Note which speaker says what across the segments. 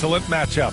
Speaker 1: excellent matchup.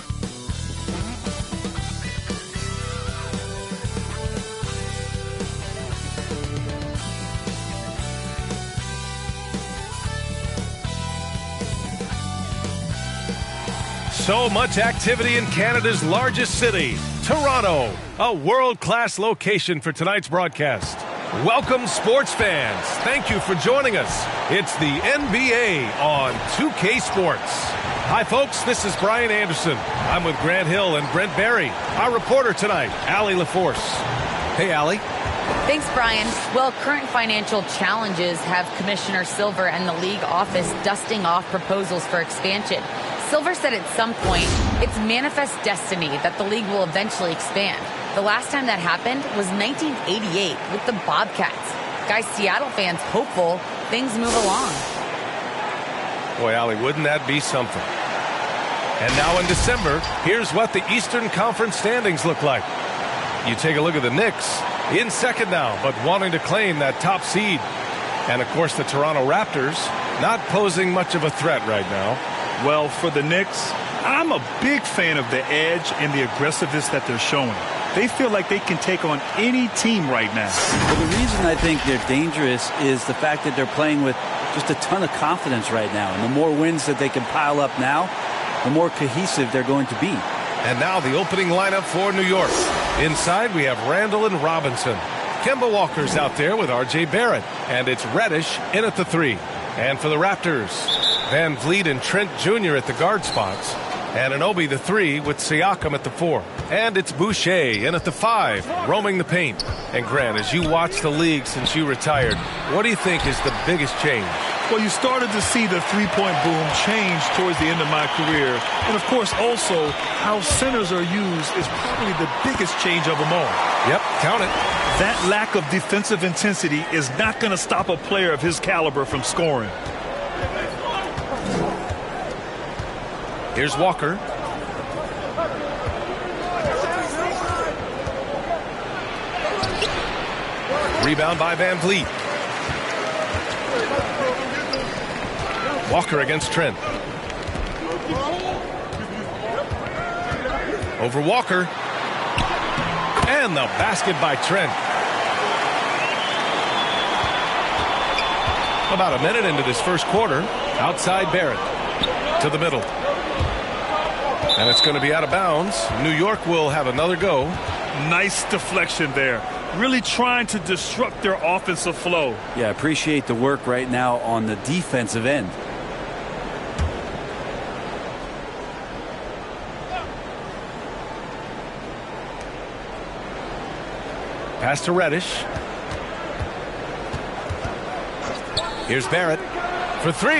Speaker 1: So much activity in Canada's largest city, Toronto, a world-class location for tonight's broadcast. Welcome, sports fans. Thank you for joining us. It's the NBA on 2K Sports. Hi, folks. This is Brian Anderson. I'm with Grant Hill and Brent Barry. Our reporter tonight, Allie LaForce. Hey, Allie.
Speaker 2: Thanks, Brian. Well, current financial challenges have Commissioner Silver and the league office dusting off proposals for expansion. Silver said at some point, it's manifest destiny that the league will eventually expand. The last time that happened was 1988 with the Bobcats. Guys, Seattle fans hopeful things move along.
Speaker 1: Boy, Allie, wouldn't that be something? And now in December, here's what the Eastern Conference standings look like. You take a look at the Knicks, in second now, but wanting to claim that top seed. And, of course, the Toronto Raptors, not posing much of a threat right now.
Speaker 3: Well, for the Knicks, I'm a big fan of the edge and the aggressiveness that they're showing. They feel like they can take on any team right now.
Speaker 4: Well, the reason I think they're dangerous is the fact that they're playing with just a ton of confidence right now. And the more wins that they can pile up now, the more cohesive they're going to be.
Speaker 1: And now the opening lineup for New York. Inside, we have Randall and Robinson. Kemba Walker's out there with R.J. Barrett. And it's Reddish in at the 3. And for the Raptors, Van Vliet and Trent Jr. at the guard spots. And Anunoby the 3 with Siakam at the 4. And it's Boucher in at the 5, roaming the paint. And Grant, as you watch the league since you retired, what do you think is the biggest change?
Speaker 3: Well, you started to see the three-point boom change towards the end of my career. And, of course, also how centers are used is probably the biggest change of them all.
Speaker 1: Yep, count it.
Speaker 3: That lack of defensive intensity is not going to stop a player of his caliber from scoring.
Speaker 1: Here's Walker. Rebound by Van Vliet. Walker against Trent. Over Walker. And the basket by Trent. About a minute into this first quarter. Outside Barrett. To the middle. And it's going to be out of bounds. New York will have another go.
Speaker 3: Nice deflection there. Really trying to disrupt their offensive flow.
Speaker 4: Yeah, appreciate the work right now on the defensive end.
Speaker 1: Pass to Reddish. Here's Barrett for 3.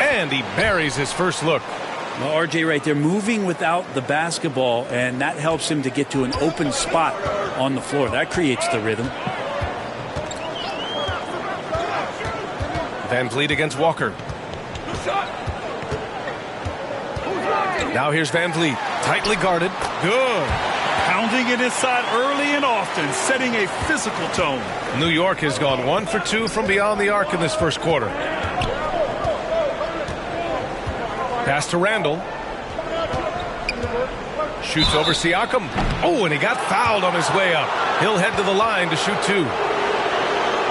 Speaker 1: And he buries his first look.
Speaker 4: Well, RJ right there moving without the basketball, and that helps him to get to an open spot on the floor. That creates the rhythm.
Speaker 1: Van Vliet against Walker. Now here's Van Vliet. Tightly guarded. Good.
Speaker 3: Pounding it inside early and often, setting a physical tone.
Speaker 1: New York has gone 1 for 2 from beyond the arc in this first quarter. Pass to Randall. Shoots over Siakam. Oh, and he got fouled on his way up. He'll head to the line to shoot 2.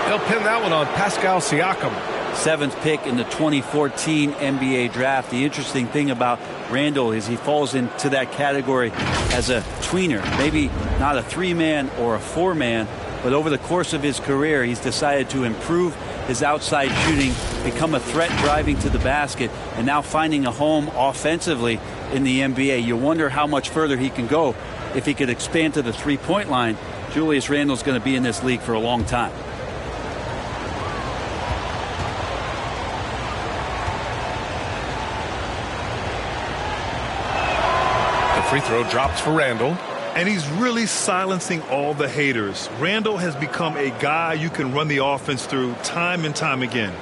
Speaker 1: They'll pin that one on Pascal Siakam.
Speaker 4: 7th pick in the 2014 NBA draft. The interesting thing about Randall is he falls into that category as a tweener. Maybe not a 3-man or a 4-man, but over the course of his career, he's decided to improve his outside shooting, become a threat driving to the basket, and now finding a home offensively in the NBA. You wonder how much further he can go if he could expand to the three-point line. Julius Randle's going to be in this league for a long time.
Speaker 1: The free throw drops for Randall.
Speaker 3: And he's really silencing all the haters. Randall has become a guy you can run the offense through time and time again.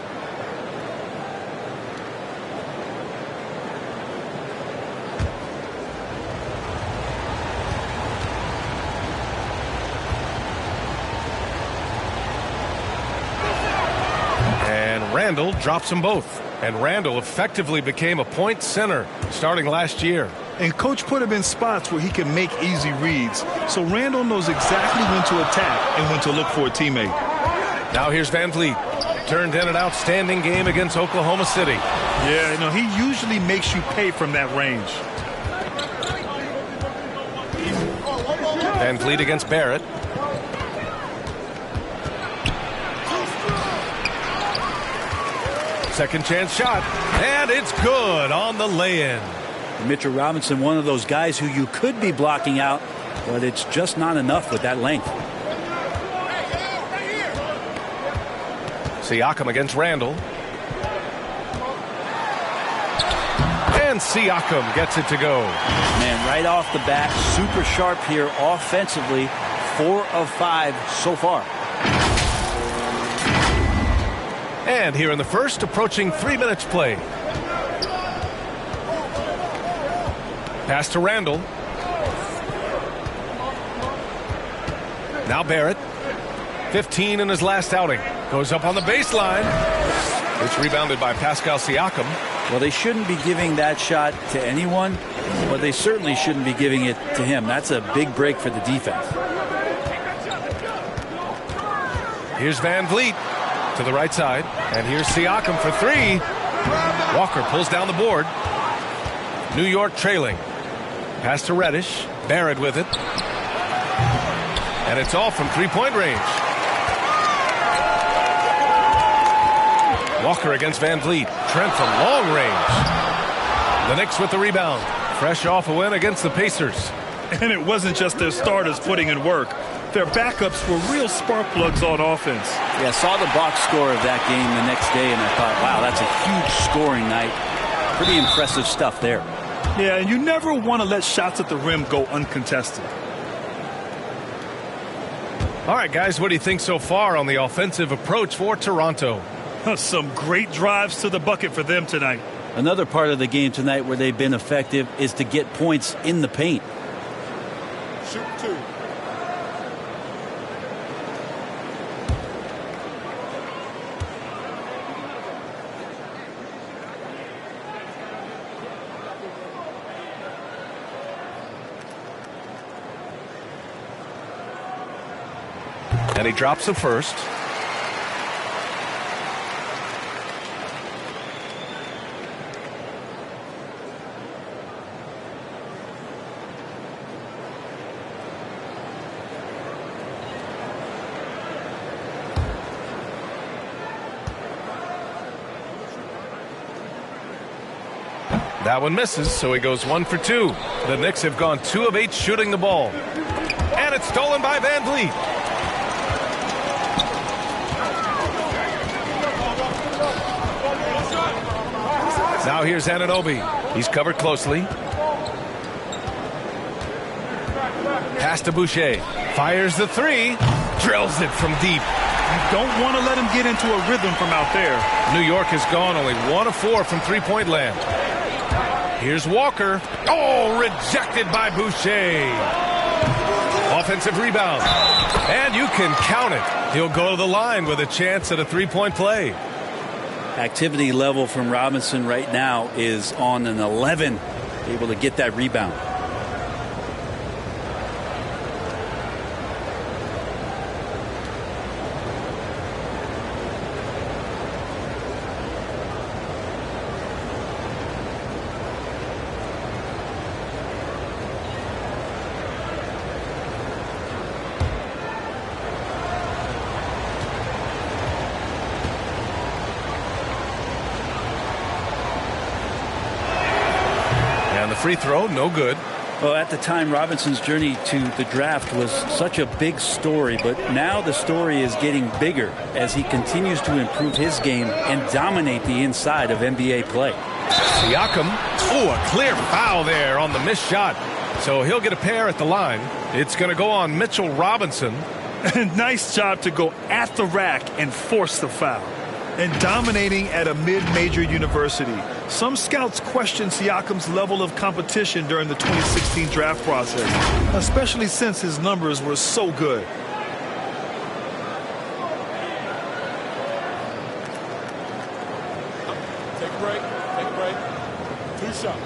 Speaker 1: And Randall drops them both. And Randall effectively became a point center starting last year.
Speaker 3: And coach put him in spots where he can make easy reads. So Randall knows exactly when to attack and when to look for a teammate.
Speaker 1: Now here's Van Vliet. Turned in an outstanding game against Oklahoma City.
Speaker 3: Yeah, you know, he usually makes you pay from that range.
Speaker 1: Van Vliet against Barrett. Second chance shot, and it's good on the lay-in.
Speaker 4: Mitchell Robinson, one of those guys who you could be blocking out, but it's just not enough with that length.
Speaker 1: Siakam against Randall. And Siakam gets it to go.
Speaker 4: Man, right off the bat, super sharp here offensively. 4 of 5 so far.
Speaker 1: And here in the first, approaching 3 minutes play. Pass to Randall. Now Barrett. 15 in his last outing. Goes up on the baseline. It's rebounded by Pascal Siakam.
Speaker 4: Well, they shouldn't be giving that shot to anyone, but they certainly shouldn't be giving it to him. That's a big break for the defense.
Speaker 1: Here's Van Vliet to the right side. And here's Siakam for 3. Walker pulls down the board. New York trailing. Pass to Reddish. Barrett with it. And it's all from three-point range. Walker against Van Vliet. Trent from long range. The Knicks with the rebound. Fresh off a win against the Pacers.
Speaker 3: And it wasn't just their starters putting in work. Their backups were real spark plugs on offense.
Speaker 4: Yeah, I saw the box score of that game the next day, and I thought, wow, that's a huge scoring night. Pretty impressive stuff there.
Speaker 3: Yeah, and you never want to let shots at the rim go uncontested.
Speaker 1: All right, guys, what do you think so far on the offensive approach for Toronto?
Speaker 3: Some great drives to the bucket for them tonight.
Speaker 4: Another part of the game tonight where they've been effective is to get points in the paint.
Speaker 3: Shoot 2.
Speaker 1: And he drops the first. That one misses, so he goes 1 for 2. The Knicks have gone 2 of 8 shooting the ball. And it's stolen by Van Vliet. Now here's Anunoby. He's covered closely. Pass to Boucher. Fires the 3. Drills it from deep.
Speaker 3: You don't want to let him get into a rhythm from out there.
Speaker 1: New York has gone only 1 of 4 from three-point land. Here's Walker. Oh, rejected by Boucher. Offensive rebound. And you can count it. He'll go to the line with a chance at a three-point play.
Speaker 4: Activity level from Robinson right now is on an 11, able to get that rebound.
Speaker 1: Free throw, no good.
Speaker 4: Well, at the time, Robinson's journey to the draft was such a big story, but now the story is getting bigger as he continues to improve his game and dominate the inside of NBA play.
Speaker 1: Siakam, a clear foul there on the missed shot. So he'll get a pair at the line. It's going to go on Mitchell Robinson.
Speaker 3: Nice job to go at the rack and force the foul. And dominating at a mid-major university. Some scouts question Siakam's level of competition during the 2016 draft process, especially since his numbers were so good. shot.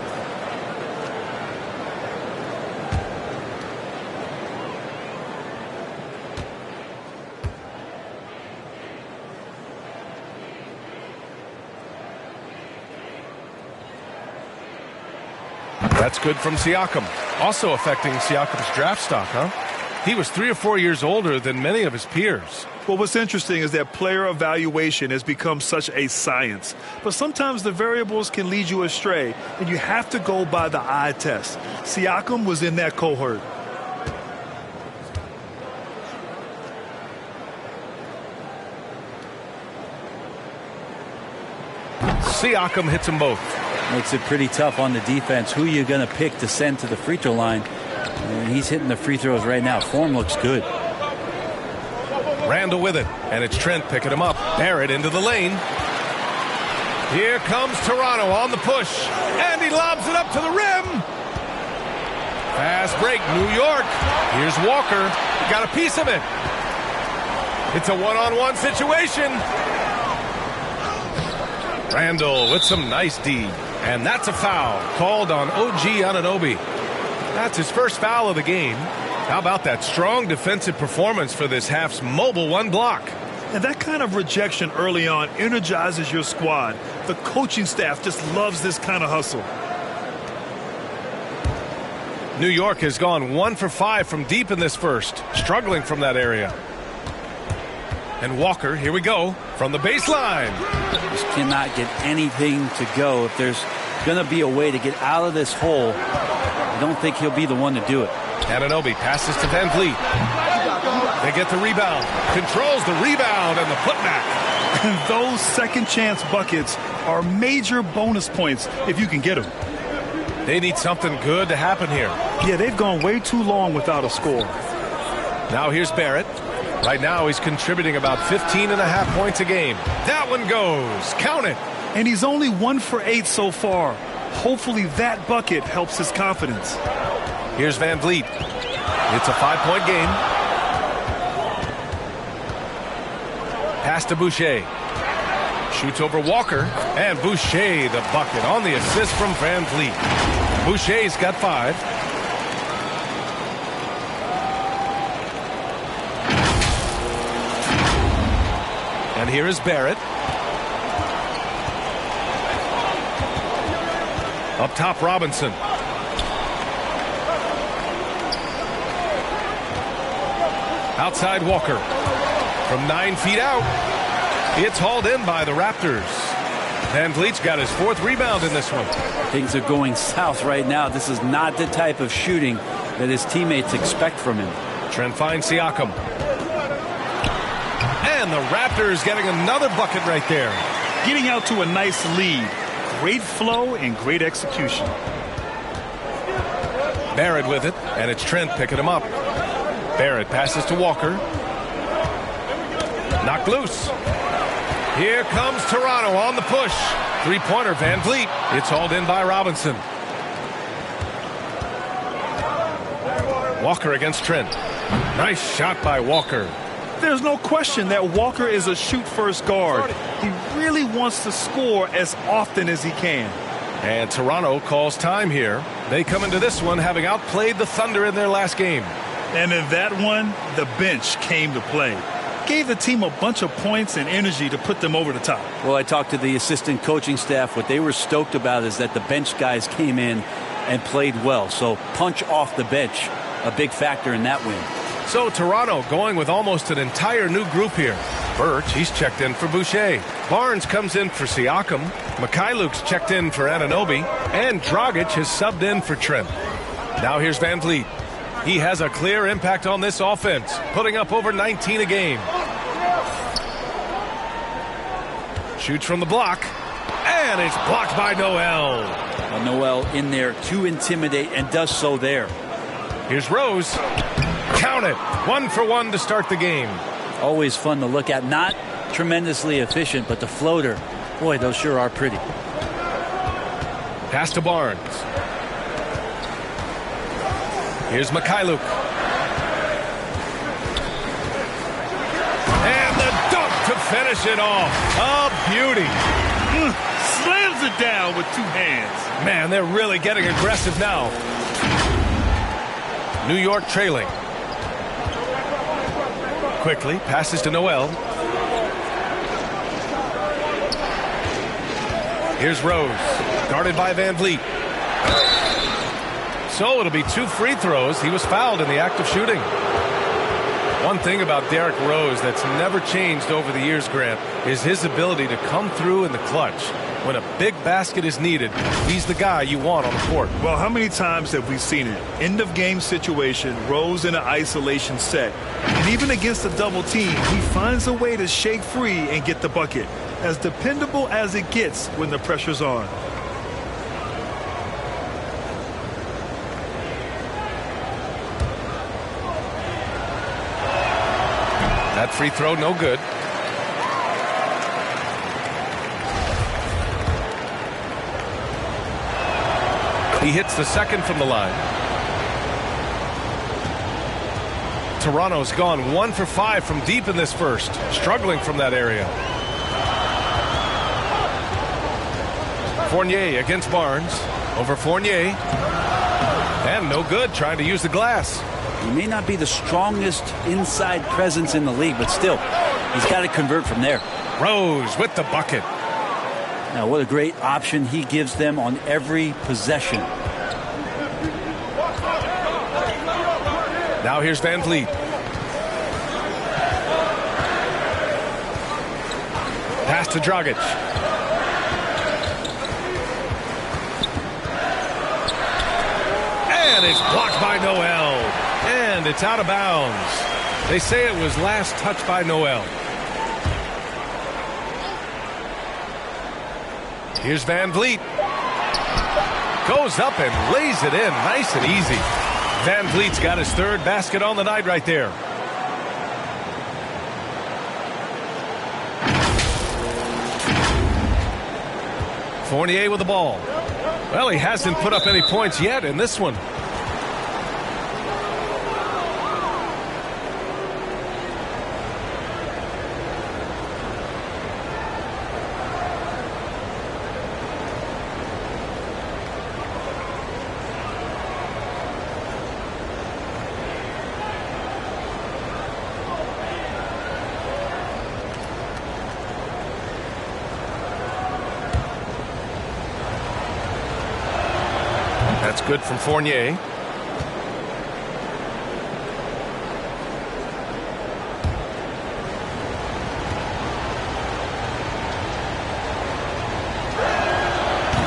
Speaker 1: That's good from Siakam. Also affecting Siakam's draft stock, huh? He was 3 or 4 years older than many of his peers.
Speaker 3: Well, what's interesting is that player evaluation has become such a science. But sometimes the variables can lead you astray, and you have to go by the eye test. Siakam was in that cohort.
Speaker 1: Siakam hits them both.
Speaker 4: Makes it pretty tough on the defense. Who are you going to pick to send to the free throw line? And he's hitting the free throws right now. Form looks good.
Speaker 1: Randle with it, and it's Trent picking him up. Barrett into the lane. Here comes Toronto on the push, and he lobs it up to the rim. Fast break, New York. Here's Walker. Got a piece of it. It's a one-on-one situation. Randle with some nice D. And that's a foul called on OG Anunoby. That's his first foul of the game. How about that strong defensive performance for this half's mobile one block?
Speaker 3: And that kind of rejection early on energizes your squad. The coaching staff just loves this kind of hustle.
Speaker 1: New York has gone 1 for 5 from deep in this first, struggling from that area. And Walker, here we go, from the baseline.
Speaker 4: Just cannot get anything to go. If there's going to be a way to get out of this hole, I don't think he'll be the one to do it.
Speaker 1: Anunoby passes to Van Vliet. They get the rebound. Controls the rebound and the putback.
Speaker 3: Those second chance buckets are major bonus points if you can get them.
Speaker 1: They need something good to happen here.
Speaker 3: Yeah, they've gone way too long without a score.
Speaker 1: Now here's Barrett. Right now he's contributing about 15.5 points a game. That one goes. Count it.
Speaker 3: And he's only 1 for 8 so far. Hopefully that bucket helps his confidence.
Speaker 1: Here's Van Vliet. It's a 5-point game. Pass to Boucher. Shoots over Walker. And Boucher the bucket on the assist from Van Vliet. Boucher's got 5. And here is Barrett. Up top, Robinson. Outside Walker. From 9 feet out. It's hauled in by the Raptors. Van Vliet's got his 4th rebound in this one.
Speaker 4: Things are going south right now. This is not the type of shooting that his teammates expect from him.
Speaker 1: Trent finds Siakam. And the Raptors getting another bucket right there.
Speaker 3: Getting out to a nice lead. Great flow and great execution.
Speaker 1: Barrett with it, and it's Trent picking him up. Barrett passes to Walker. Knocked loose. Here comes Toronto on the push. 3-pointer, Van Vliet. It's hauled in by Robinson. Walker against Trent. Nice shot by Walker.
Speaker 3: There's no question that Walker is a shoot-first guard. He really wants to score as often as he can.
Speaker 1: And Toronto calls time here. They come into this one having outplayed the Thunder in their last game.
Speaker 3: And in that one, the bench came to play. Gave the team a bunch of points and energy to put them over the top.
Speaker 4: Well, I talked to the assistant coaching staff. What they were stoked about is that the bench guys came in and played well. So punch off the bench, a big factor in that win.
Speaker 1: So Toronto going with almost an entire new group here. Birch, he's checked in for Boucher. Barnes comes in for Siakam. Mikhailuk's checked in for Anunoby. And Dragic has subbed in for Trent. Now here's Van Vliet. He has a clear impact on this offense, putting up over 19 a game. Shoots from the block. And it's blocked by Noel.
Speaker 4: Noel in there to intimidate and does so there.
Speaker 1: Here's Rose. Count it. 1 for 1 to start the game.
Speaker 4: Always fun to look at. Not tremendously efficient, but the floater, boy, those sure are pretty.
Speaker 1: Pass to Barnes. Here's Mikhailuk. And the dunk to finish it off. A beauty.
Speaker 3: slams it down with 2 hands.
Speaker 1: Man, they're really getting aggressive now. New York trailing. Quickly passes to Noel. Here's Rose, guarded by Van Vliet. So it'll be 2 free throws. He was fouled in the act of shooting. One thing about Derrick Rose that's never changed over the years, Grant, is his ability to come through in the clutch. When a big basket is needed, he's the guy you want on the court.
Speaker 3: Well, how many times have we seen it? End of game situation, Rose in an isolation set. And even against a double team, he finds a way to shake free and get the bucket. As dependable as it gets when the pressure's on.
Speaker 1: That free throw, no good. He hits the second from the line. Toronto's gone 1 for 5 from deep in this first, struggling from that area. Fournier against Barnes. Over Fournier. And no good, trying to use the glass.
Speaker 4: He may not be the strongest inside presence in the league, but still, he's got to convert from there.
Speaker 1: Rose with the bucket.
Speaker 4: Now, what a great option he gives them on every possession.
Speaker 1: Now here's Van Vliet. Pass to Dragic. And it's blocked by Noel. And it's out of bounds. They say it was last touched by Noel. Here's Van Vliet. Goes up and lays it in nice and easy. Van Vliet's got his 3rd basket on the night right there. Fournier with the ball. Well, he hasn't put up any points yet in this one. That's good from Fournier.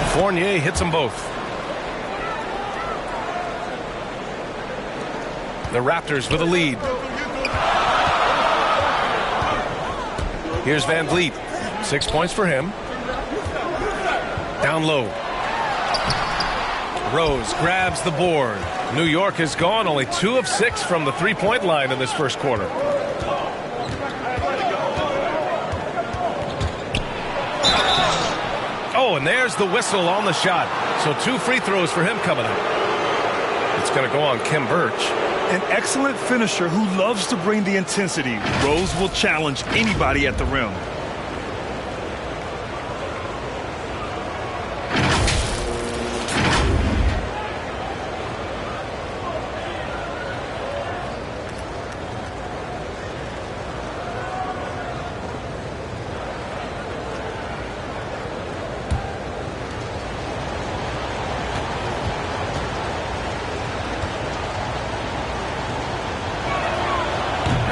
Speaker 1: Fournier hits them both. The Raptors with a lead. Here's Van Vliet. 6 points for him. Down low. Rose grabs the board. New York has gone only 2 of 6 from the 3-point line in this first quarter. Oh, and there's the whistle on the shot. So 2 free throws for him coming up. It's going to go on Khem Birch.
Speaker 3: An excellent finisher who loves to bring the intensity. Rose will challenge anybody at the rim.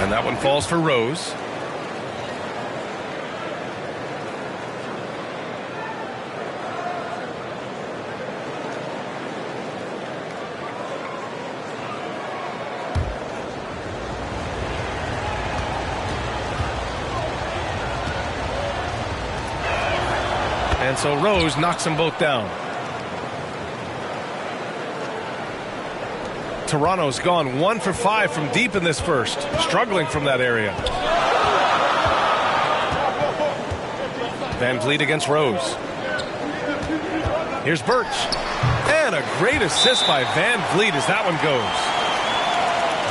Speaker 1: And that one falls for Rose. And so Rose knocks them both down. Toronto's gone 1 for 5 from deep in this first, struggling from that area. Van Vliet against Rose. Here's Birch. And a great assist by Van Vliet as that one goes.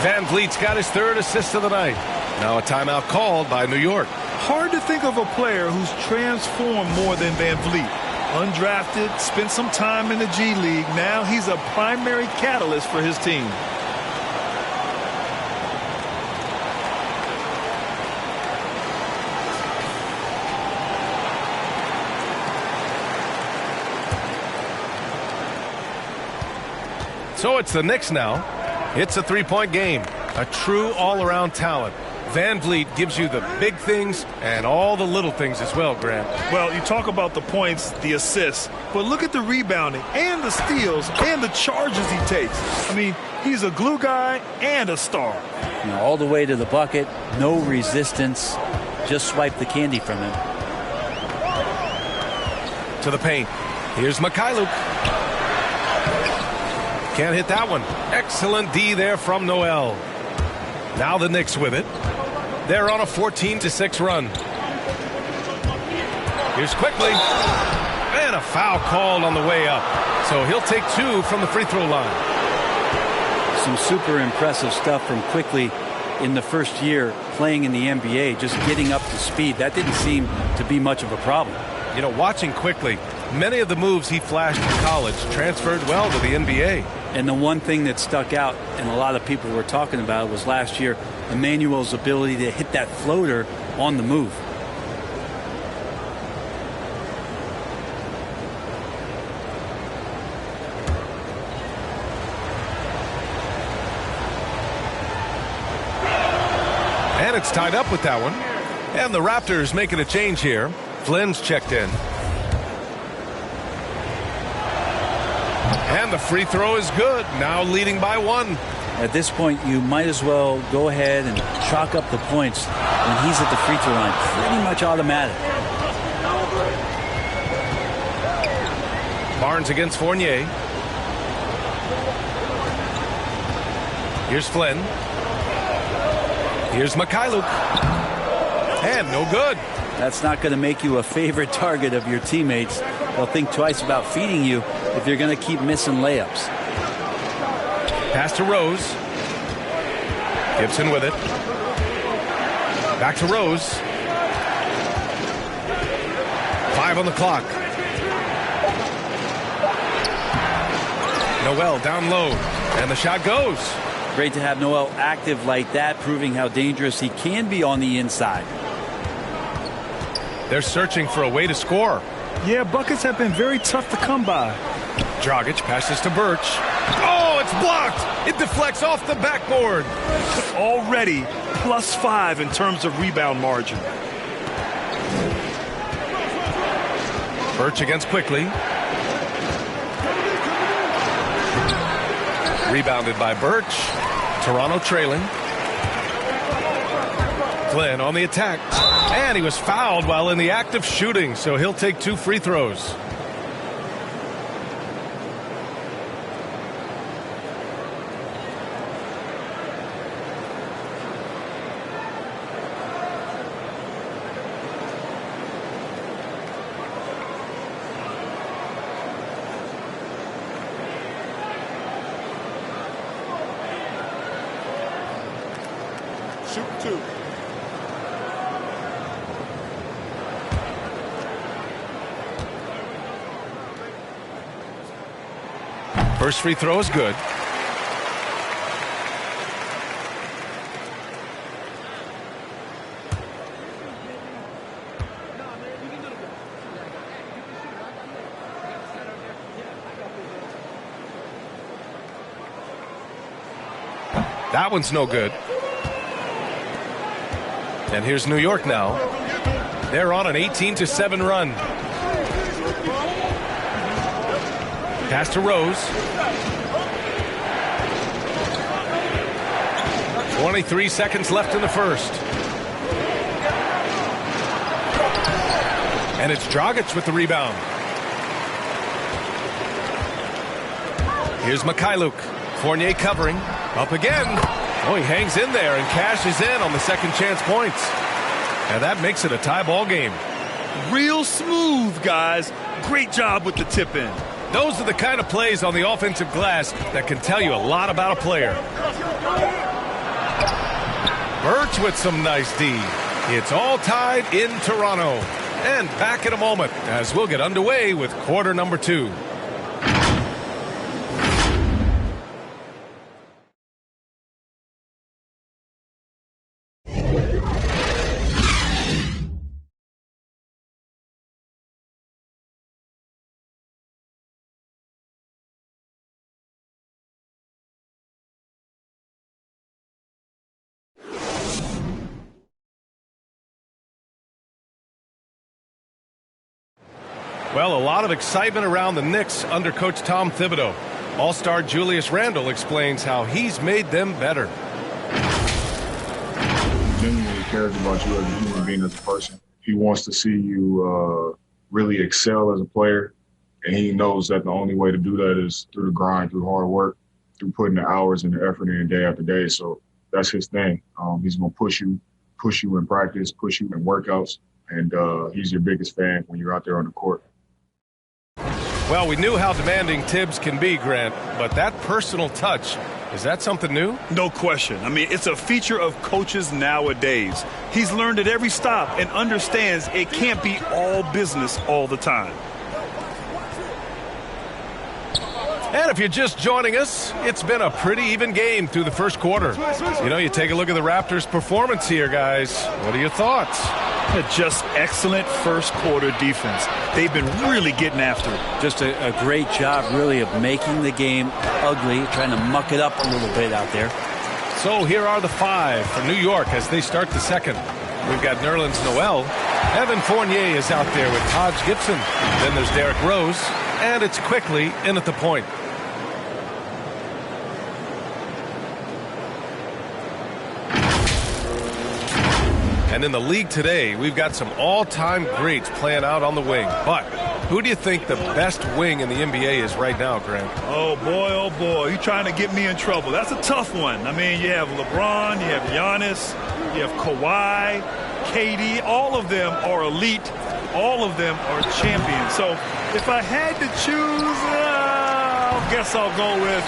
Speaker 1: Van Vliet's got his 3rd assist of the night. Now a timeout called by New York.
Speaker 3: Hard to think of a player who's transformed more than Van Vliet. Undrafted, spent some time in the G League. Now he's a primary catalyst for his team.
Speaker 1: So it's the Knicks now. It's a three-point game. A true all-around talent. Van Vliet gives you the big things and all the little things as well, Grant.
Speaker 3: Well, you talk about the points, the assists, but look at the rebounding and the steals and the charges he takes. I mean, he's a glue guy and a star.
Speaker 4: You know, all the way to the bucket, no resistance, just swipe the candy from him.
Speaker 1: To the paint. Here's Mikhailuk. Can't hit that one. Excellent D there from Noel. Now the Knicks with it. They're on a 14-6 run. Here's quickly. And a foul called on the way up. So he'll take 2 from the free throw line.
Speaker 4: Some super impressive stuff from Quickly in the first year playing in the NBA, just getting up to speed. That didn't seem to be much of a problem.
Speaker 1: You know, watching Quickly, many of the moves he flashed in college transferred well to the NBA.
Speaker 4: And the one thing that stuck out, and a lot of people were talking about, was last year, Emmanuel's ability to hit that floater on the move.
Speaker 1: And it's tied up with that one. And the Raptors making a change here. Flynn's checked in. And the free throw is good. Now leading by 1.
Speaker 4: At this point, you might as well go ahead and chalk up the points when he's at the free throw line. Pretty much automatic.
Speaker 1: Barnes against Fournier. Here's Flynn. Here's Mikhailuk. And no good.
Speaker 4: That's not going to make you a favorite target of your teammates. They'll think twice about feeding you if you're going to keep missing layups.
Speaker 1: Pass to Rose. Gibson with it. Back to Rose. 5 on the clock. Noel down low. And the shot goes.
Speaker 4: Great to have Noel active like that, proving how dangerous he can be on the inside.
Speaker 1: They're searching for a way to score.
Speaker 3: Yeah, buckets have been very tough to come by.
Speaker 1: Dragic passes to Birch. Oh, it's blocked. It deflects off the backboard.
Speaker 3: Already +5 in terms of rebound margin.
Speaker 1: Birch against Quickly. Rebounded by Birch. Toronto trailing. Flynn on the attack. And he was fouled while in the act of shooting, so he'll take 2 free throws.
Speaker 3: Shoot 2.
Speaker 1: First free throw is good. That one's no good. And here's New York now. They're on an 18-7 run. Pass to Rose. 23 seconds left in the first. And it's Dragic with the rebound. Here's Mikhailuk. Fournier covering. Up again. Oh, he hangs in there and cashes in on the second chance points. And that makes it a tie ball game.
Speaker 3: Real smooth, guys. Great job with the tip in.
Speaker 1: Those are the kind of plays on the offensive glass that can tell you a lot about a player. Birch with some nice D. It's all tied in Toronto. And back in a moment as we'll get underway with quarter number 2. Well, a lot of excitement around the Knicks under Coach Tom Thibodeau. All-star Julius Randle explains how he's made them better.
Speaker 5: He genuinely cares about you as a human being, as a person. He wants to see you really excel as a player, and he knows that the only way to do that is through the grind, through hard work, through putting the hours and the effort in day after day. So that's his thing. He's going to push you in practice, push you in workouts, and he's your biggest fan when you're out there on the court.
Speaker 1: Well, we knew how demanding Tibbs can be, Grant, but that personal touch, is that something new?
Speaker 3: No question. I mean, it's a feature of coaches nowadays. He's learned at every stop and understands it can't be all business all the time.
Speaker 1: And if you're just joining us, it's been a pretty even game through the first quarter. You know, you take a look at the Raptors' performance here, guys. What are your thoughts?
Speaker 3: Just excellent first quarter defense. They've been really getting after it.
Speaker 4: Just a great job, really, of making the game ugly, trying to muck it up a little bit out there.
Speaker 1: So here are the 5 for New York as they start the second. We've got Nerlens Noel. Evan Fournier is out there with Taj Gibson. Then there's Derrick Rose. And it's quickly in at the point. And in the league today, we've got some all-time greats playing out on the wing. But who do you think the best wing in the NBA is right now, Grant?
Speaker 3: Oh, boy, you're trying to get me in trouble. That's a tough one. I mean, you have LeBron, you have Giannis, you have Kawhi, KD. All of them are elite. All of them are champions. So if I had to choose, I guess I'll go with,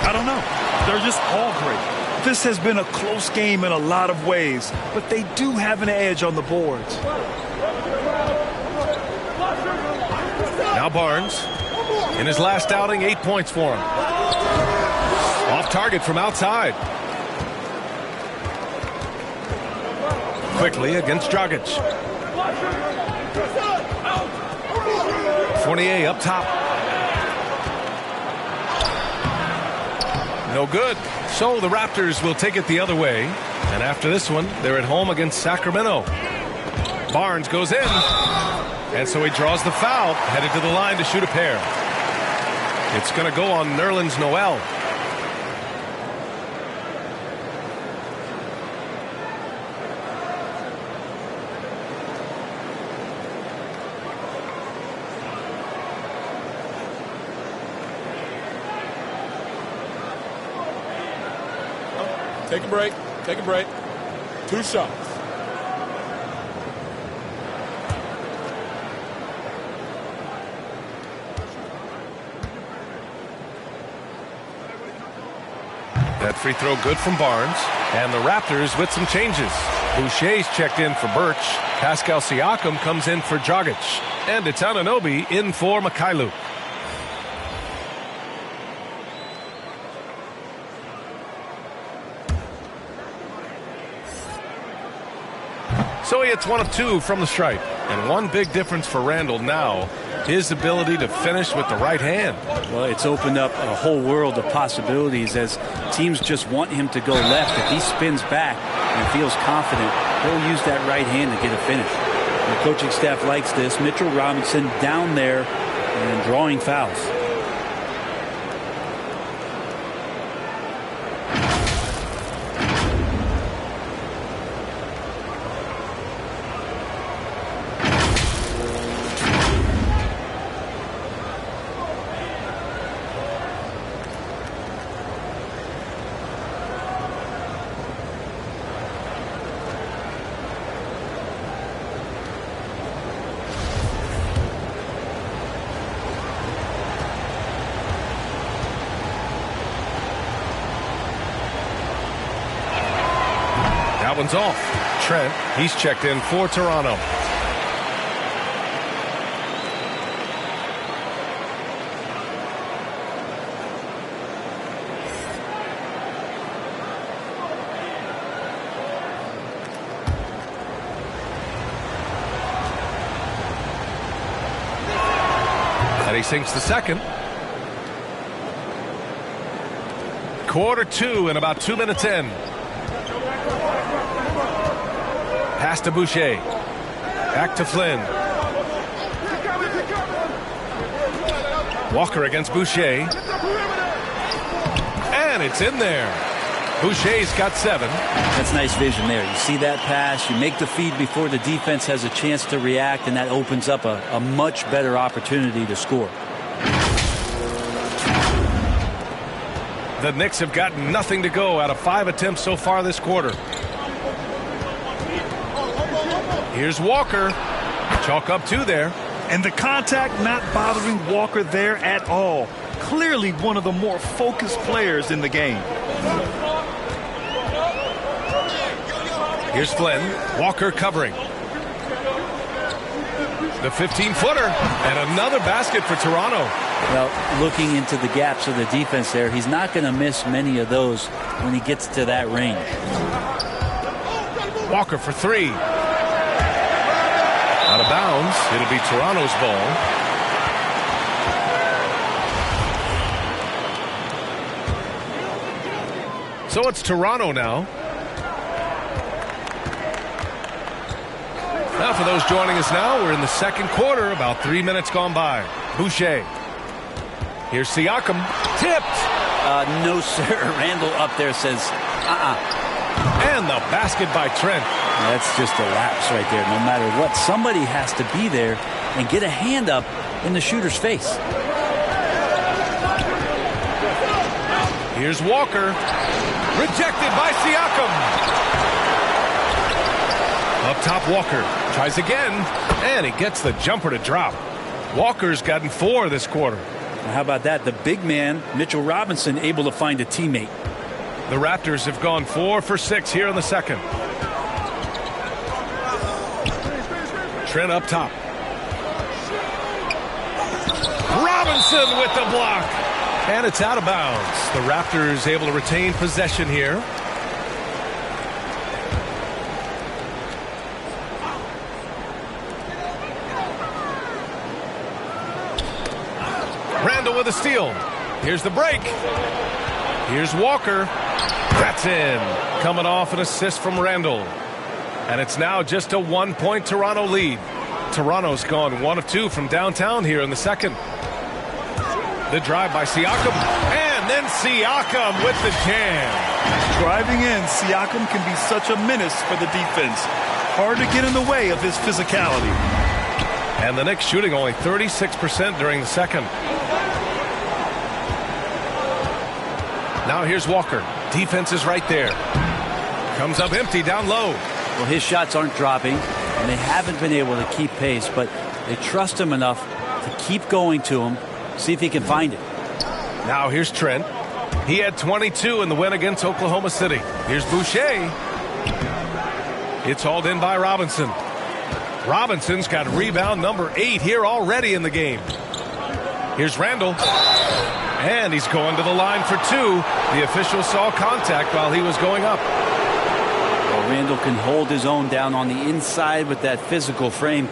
Speaker 3: I don't know. They're just all great. This has been a close game in a lot of ways, but they do have an edge on the boards.
Speaker 1: Now Barnes, in his last outing, 8 points for him. Off target from outside. Quickly against Dragic. Fournier up top. No good. So the Raptors will take it the other way. And after this one, they're at home against Sacramento. Barnes goes in. And so he draws the foul, headed to the line to shoot a pair. It's going to go on Nerlens Noel.
Speaker 6: Take a break. Take a break. 2 shots.
Speaker 1: That free throw good from Barnes. And the Raptors with some changes. Boucher's checked in for Birch. Pascal Siakam comes in for Dragic. And it's Anunoby in for Mikhailuk. So he hits 1 of 2 from the stripe. And one big difference for Randle now, his ability to finish with the right hand.
Speaker 4: Well, it's opened up a whole world of possibilities as teams just want him to go left. If he spins back and feels confident, he'll use that right hand to get a finish. The coaching staff likes this. Mitchell Robinson down there and drawing fouls.
Speaker 1: That one's off. Trent, he's checked in for Toronto. And he sinks the second. Quarter 2 and about 2 minutes in. Pass to Boucher. Back to Flynn. Walker against Boucher. And it's in there. Boucher's got 7.
Speaker 4: That's nice vision there. You see that pass, you make the feed before the defense has a chance to react, and that opens up a much better opportunity to score.
Speaker 1: The Knicks have got nothing to go out of 5 attempts so far this quarter. Here's Walker. Chalk up 2 there.
Speaker 3: And the contact not bothering Walker there at all. Clearly one of the more focused players in the game.
Speaker 1: Here's Flynn. Walker covering. The 15-footer. And another basket for Toronto.
Speaker 4: Well, looking into the gaps of the defense there, he's not going to miss many of those when he gets to that range.
Speaker 1: Walker for 3. Out of bounds. It'll be Toronto's ball. So it's Toronto now. Now for those joining us now, we're in the second quarter, about 3 minutes gone by. Boucher. Here's Siakam. Tipped.
Speaker 4: No, sir. Randall up there says,
Speaker 1: And the basket by Trent.
Speaker 4: That's just a lapse right there. No matter what, somebody has to be there and get a hand up in the shooter's face.
Speaker 1: Here's Walker. Rejected by Siakam. Up top, Walker. Tries again. And he gets the jumper to drop. Walker's gotten 4 this quarter.
Speaker 4: How about that? The big man, Mitchell Robinson, able to find a teammate.
Speaker 1: The Raptors have gone 4 for 6 here in the second. Trent up top. Robinson with the block. And it's out of bounds. The Raptors able to retain possession here. Randall with a steal. Here's the break. Here's Walker. That's in. Coming off an assist from Randall. And it's now just a 1-point Toronto lead. Toronto's gone 1 of 2 from downtown here in the second. The drive by Siakam. And then Siakam with the jam.
Speaker 3: Driving in, Siakam can be such a menace for the defense. Hard to get in the way of his physicality.
Speaker 1: And the Knicks shooting only 36% during the second. Now here's Walker. Defense is right there. Comes up empty down low.
Speaker 4: Well, his shots aren't dropping, and they haven't been able to keep pace, but they trust him enough to keep going to him, see if he can find it.
Speaker 1: Now here's Trent. He had 22 in the win against Oklahoma City. Here's Boucher. It's hauled in by Robinson. Robinson's got rebound number 8 here already in the game. Here's Randall. And he's going to the line for 2. The official saw contact while he was going up.
Speaker 4: Well, Randall can hold his own down on the inside with that physical frame.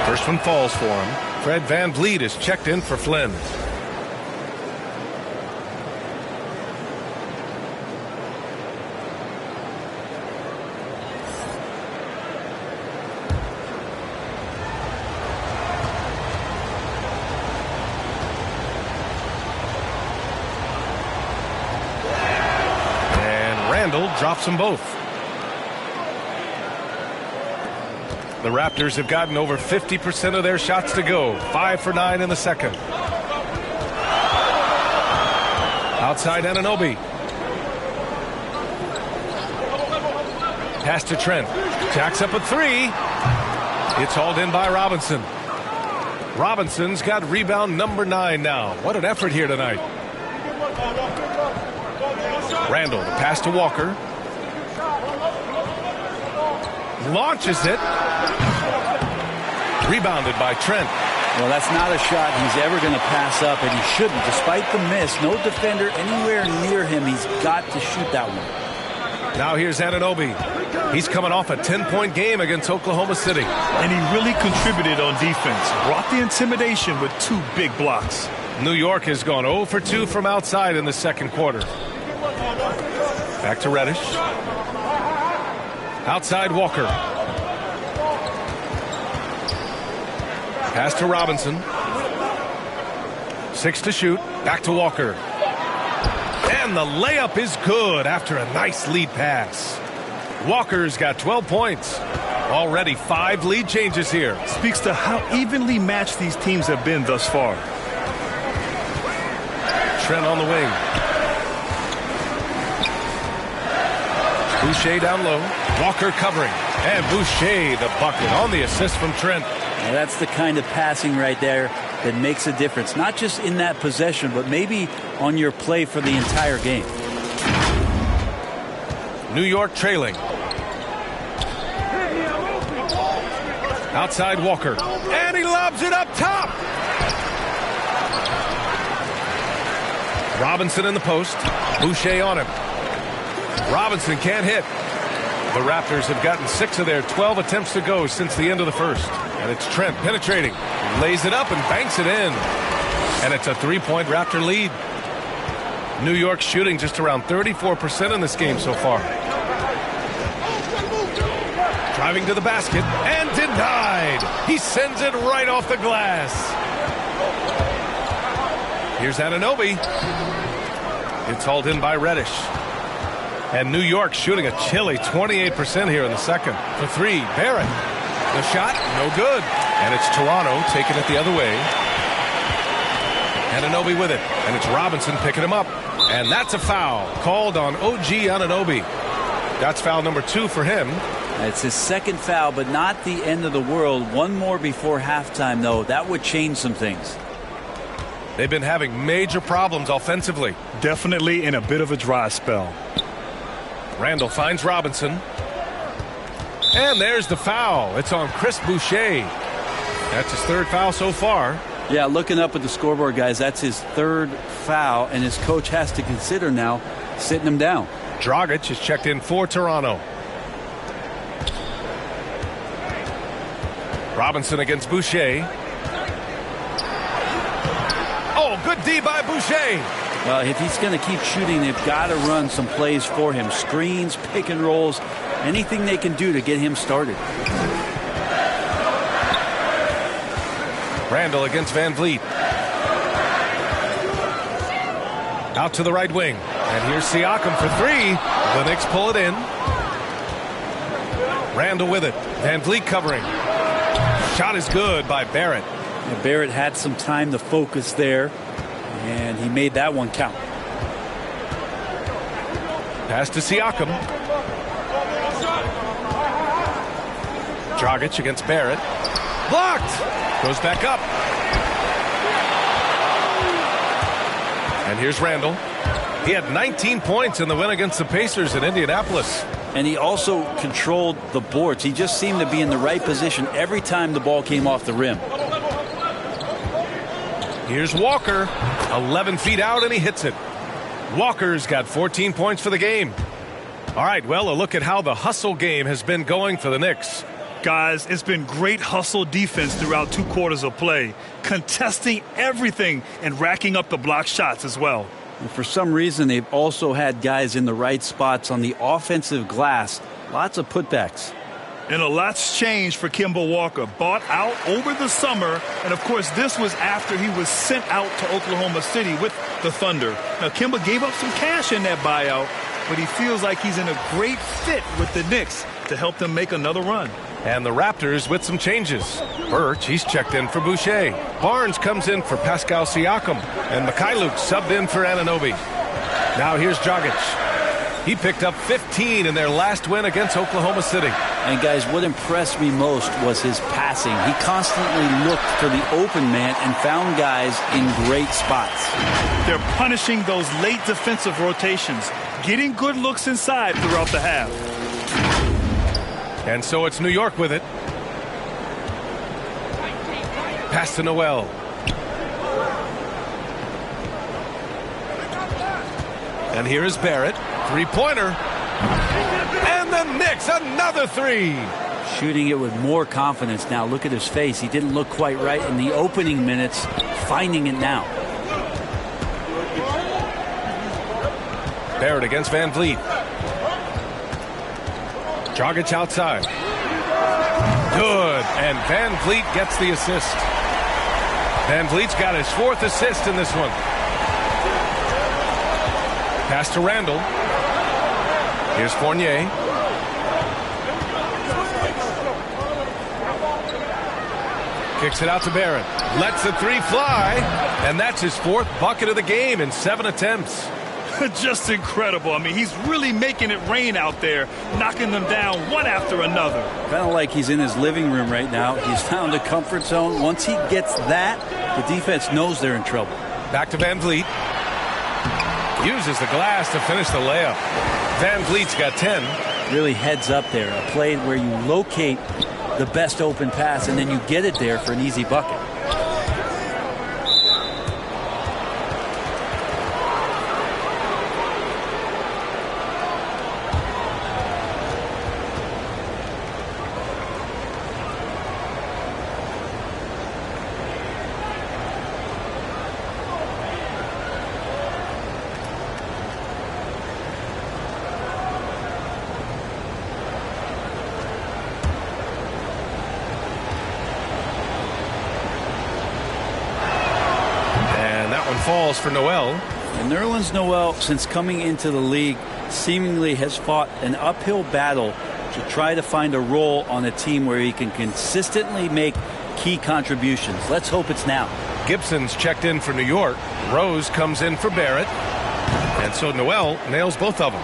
Speaker 1: First one falls for him. Fred VanVleet is checked in for Flynn. And Randall drops them both. The Raptors have gotten over 50% of their shots to go. 5 for 9 in the second. Outside Anunoby. Pass to Trent. Jacks up a 3. It's hauled in by Robinson. Robinson's got rebound number 9 now. What an effort here tonight. Randall, the pass to Walker. Launches it. Rebounded by Trent.
Speaker 4: Well, that's not a shot he's ever going to pass up, and he shouldn't. Despite the miss, no defender anywhere near him. He's got to shoot that one.
Speaker 1: Now here's Anunoby. He's coming off a 10-point game against Oklahoma City.
Speaker 3: And he really contributed on defense. Brought the intimidation with 2 big blocks.
Speaker 1: New York has gone 0 for 2 from outside in the second quarter. Back to Reddish. Outside Walker. Pass to Robinson. 6 to shoot. Back to Walker. And the layup is good after a nice lead pass. Walker's got 12 points. Already 5 lead changes here.
Speaker 3: Speaks to how evenly matched these teams have been thus far.
Speaker 1: Trent on the wing. Boucher down low. Walker covering. And Boucher the bucket on the assist from Trent.
Speaker 4: Now that's the kind of passing right there that makes a difference. Not just in that possession, but maybe on your play for the entire game.
Speaker 1: New York trailing. Outside Walker. And he lobs it up top. Robinson in the post. Boucher on him. Robinson can't hit. The Raptors have gotten 6 of their 12 attempts to go since the end of the first. And it's Trent penetrating. Lays it up and banks it in. And it's a 3-point Raptor lead. New York shooting just around 34% in this game so far. Driving to the basket and denied. He sends it right off the glass. Here's Anunoby. It's hauled in by Reddish. And New York shooting a chilly 28% here in the second. For 3, Barrett. The shot, no good. And it's Toronto taking it the other way. Anunoby with it. And it's Robinson picking him up. And that's a foul called on OG Anunoby. That's foul number 2 for him.
Speaker 4: It's his second foul, but not the end of the world. One more before halftime, though. That would change some things.
Speaker 1: They've been having major problems offensively.
Speaker 3: Definitely in a bit of a dry spell.
Speaker 1: Randall finds Robinson. And there's the foul. It's on Chris Boucher. That's his 3rd foul so far.
Speaker 4: Yeah, looking up at the scoreboard, guys, that's his 3rd foul, and his coach has to consider now sitting him down.
Speaker 1: Dragic is checked in for Toronto. Robinson against Boucher. Oh, good D by Boucher.
Speaker 4: Well, if he's going to keep shooting, they've got to run some plays for him. Screens, pick and rolls, anything they can do to get him started.
Speaker 1: Randall against Van Vliet. Out to the right wing. And here's Siakam for 3. The Knicks pull it in. Randall with it. Van Vliet covering. Shot is good by Barrett.
Speaker 4: Yeah, Barrett had some time to focus there, and he made that one count.
Speaker 1: Pass to Siakam. Dragic against Barrett. Blocked. Goes back up. And here's Randall. He had 19 points in the win against the Pacers in Indianapolis.
Speaker 4: And he also controlled the boards. He just seemed to be in the right position every time the ball came off the rim.
Speaker 1: Here's Walker. 11 feet out, and he hits it. Walker's got 14 points for the game. All right, well, a look at how the hustle game has been going for the Knicks.
Speaker 3: Guys, it's been great hustle defense throughout 2 quarters of play, contesting everything and racking up the block shots as well.
Speaker 4: And for some reason, they've also had guys in the right spots on the offensive glass. Lots of putbacks.
Speaker 3: And a lot's changed for Kemba Walker. Bought out over the summer. And, of course, this was after he was sent out to Oklahoma City with the Thunder. Now, Kemba gave up some cash in that buyout, but he feels like he's in a great fit with the Knicks to help them make another run.
Speaker 1: And the Raptors with some changes. Birch, he's checked in for Boucher. Barnes comes in for Pascal Siakam. And Mikhailuk subbed in for Anunoby. Now here's Dragic. He picked up 15 in their last win against Oklahoma City.
Speaker 4: And guys, what impressed me most was his passing. He constantly looked for the open man and found guys in great spots.
Speaker 3: They're punishing those late defensive rotations, getting good looks inside throughout the half.
Speaker 1: And so it's New York with it. Pass to Noel. And here is Barrett. Three-pointer. And the Knicks, another three.
Speaker 4: Shooting it with more confidence now. Look at his face. He didn't look quite right in the opening minutes. Finding it now.
Speaker 1: Barrett against Van Vliet. Dragic outside. Good. And Van Vliet gets the assist. Van Vliet's got his 4th assist in this one. Pass to Randall. Here's Fournier. Kicks it out to Barrett. Lets the three fly. And that's his 4th bucket of the game in 7 attempts.
Speaker 3: Just incredible. I mean, he's really making it rain out there, knocking them down one after another.
Speaker 4: Kind of like he's in his living room right now. He's found a comfort zone. Once he gets that, the defense knows they're in trouble.
Speaker 1: Back to Van Vliet. Uses the glass to finish the layup. Van Vliet's got 10.
Speaker 4: Really heads up there. A play where you locate the best open pass and then you get it there for an easy bucket.
Speaker 1: Falls for Noel.
Speaker 4: And Nerlens Noel, since coming into the league, seemingly has fought an uphill battle to try to find a role on a team where he can consistently make key contributions. Let's hope it's now.
Speaker 1: Gibson's checked in for New York. Rose comes in for Barrett. And so Noel nails both of them.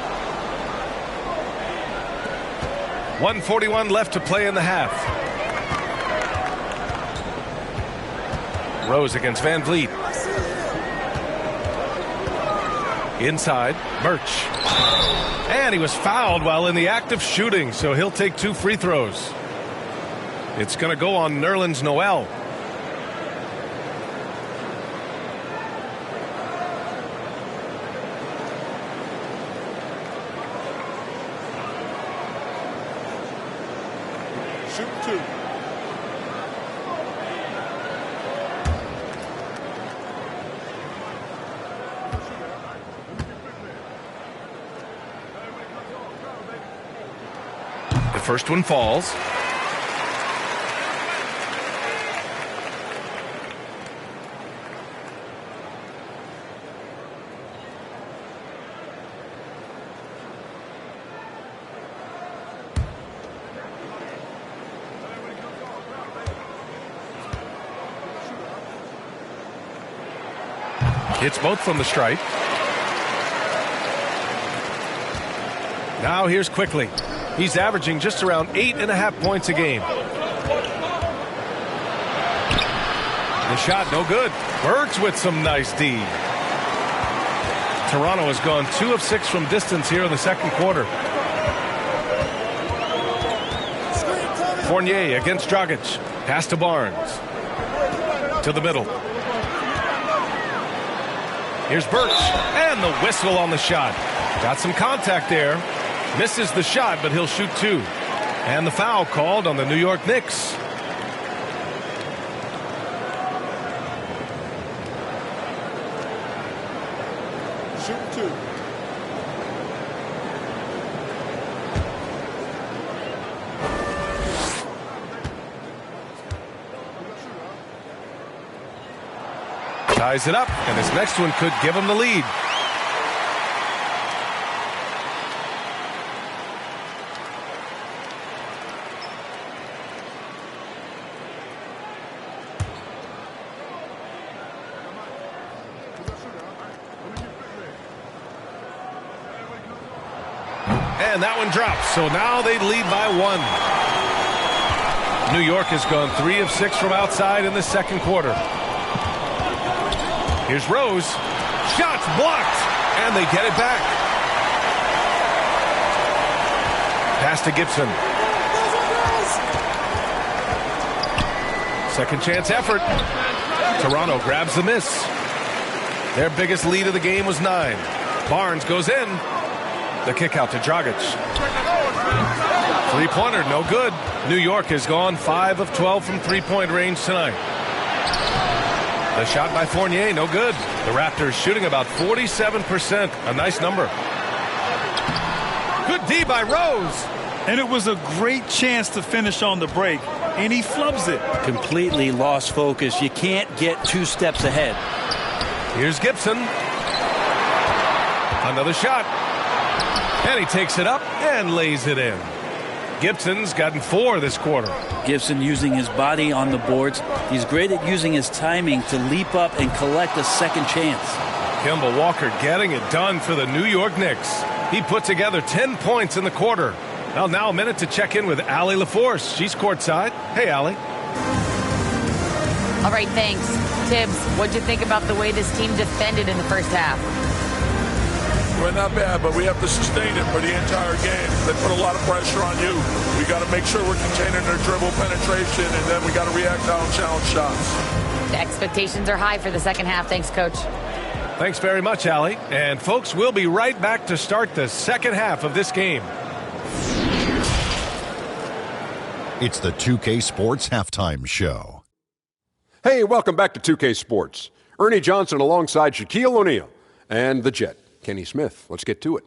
Speaker 1: 1:41 left to play in the half. Rose against Van Vliet. Inside, Birch. And he was fouled while in the act of shooting, so he'll take 2 free throws. It's going to go on Nerlens Noel.
Speaker 6: Shoot 2.
Speaker 1: First one falls. Hits both from the stripe. Now here's Quickly. He's averaging just around 8.5 points a game. The shot no good. Birch with some nice D. Toronto has gone 2 of 6 from distance here in the second quarter. Fournier against Dragic. Pass to Barnes. To the middle. Here's Birch. And the whistle on the shot. Got some contact there. Misses the shot, but he'll shoot 2. And the foul called on the New York Knicks.
Speaker 6: Shoot 2.
Speaker 1: Ties it up, and this next one could give him the lead. And that one drops. So now they lead by 1. New York has gone 3 of 6 from outside in the second quarter. Here's Rose. Shots blocked. And they get it back. Pass to Gibson. Second chance effort. Toronto grabs the miss. Their biggest lead of the game was 9. Barnes goes in. The kick out to Dragic. Three-pointer, no good. New York has gone 5 of 12 from three-point range tonight. The shot by Fournier, no good. The Raptors shooting about 47%, a nice number. Good D by Rose.
Speaker 3: And it was a great chance to finish on the break, and he flubs it.
Speaker 4: Completely lost focus. You can't get 2 steps ahead.
Speaker 1: Here's Gibson. Another shot. And he takes it up and lays it in. Gibson's gotten 4 this quarter.
Speaker 4: Gibson using his body on the boards. He's great at using his timing to leap up and collect a second chance.
Speaker 1: Kemba Walker getting it done for the New York Knicks. He put together 10 points in the quarter. Well, now a minute to check in with Allie LaForce. She's courtside. Hey, Allie.
Speaker 2: All right, thanks. Tibbs, what'd you think about the way this team defended in the first half?
Speaker 6: We're not bad, but we have to sustain it for the entire game. They put a lot of pressure on you. We got to make sure we're containing their dribble penetration, and then we got to react on challenge shots.
Speaker 2: The expectations are high for the second half. Thanks, Coach.
Speaker 1: Thanks very much, Allie. And, folks, we'll be right back to start the second half of this game.
Speaker 7: It's the 2K Sports Halftime Show.
Speaker 8: Hey, welcome back to 2K Sports. Ernie Johnson alongside Shaquille O'Neal and the Jet, Kenny Smith. Let's get to it.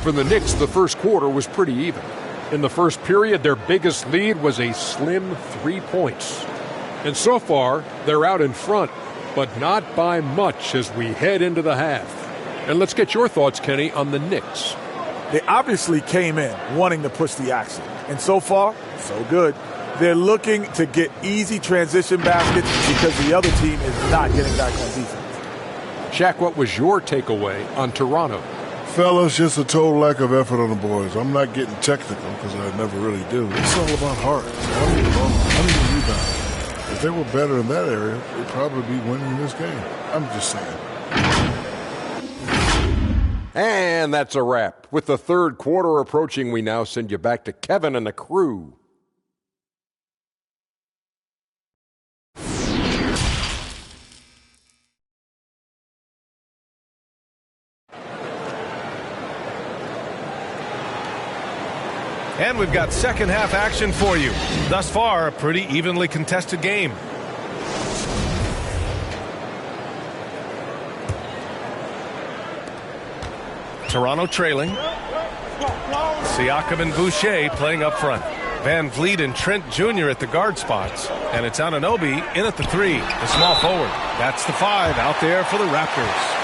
Speaker 8: For the Knicks, the first quarter was pretty even. In the first period, their biggest lead was a slim 3 points. And so far, they're out in front, but not by much as we head into the half. And let's get your thoughts, Kenny, on the Knicks.
Speaker 9: They obviously came in wanting to push the action. And so far, so good. They're looking to get easy transition baskets because the other team is not getting back on defense.
Speaker 8: Shaq, what was your takeaway on Toronto?
Speaker 10: Fellas, just a total lack of effort on the boards. I'm not getting technical because I never really do. It's all about heart. I need a rebound. If they were better in that area, they'd probably be winning this game. I'm just saying.
Speaker 8: And that's a wrap. With the third quarter approaching, we now send you back to Kevin and the crew.
Speaker 1: And we've got second half action for you. Thus far, a pretty evenly contested game. Toronto trailing. Siakam and Boucher playing up front. Van Vliet and Trent Jr. at the guard spots. And it's Anunoby in at the 3, the small forward. That's the 5 out there for the Raptors.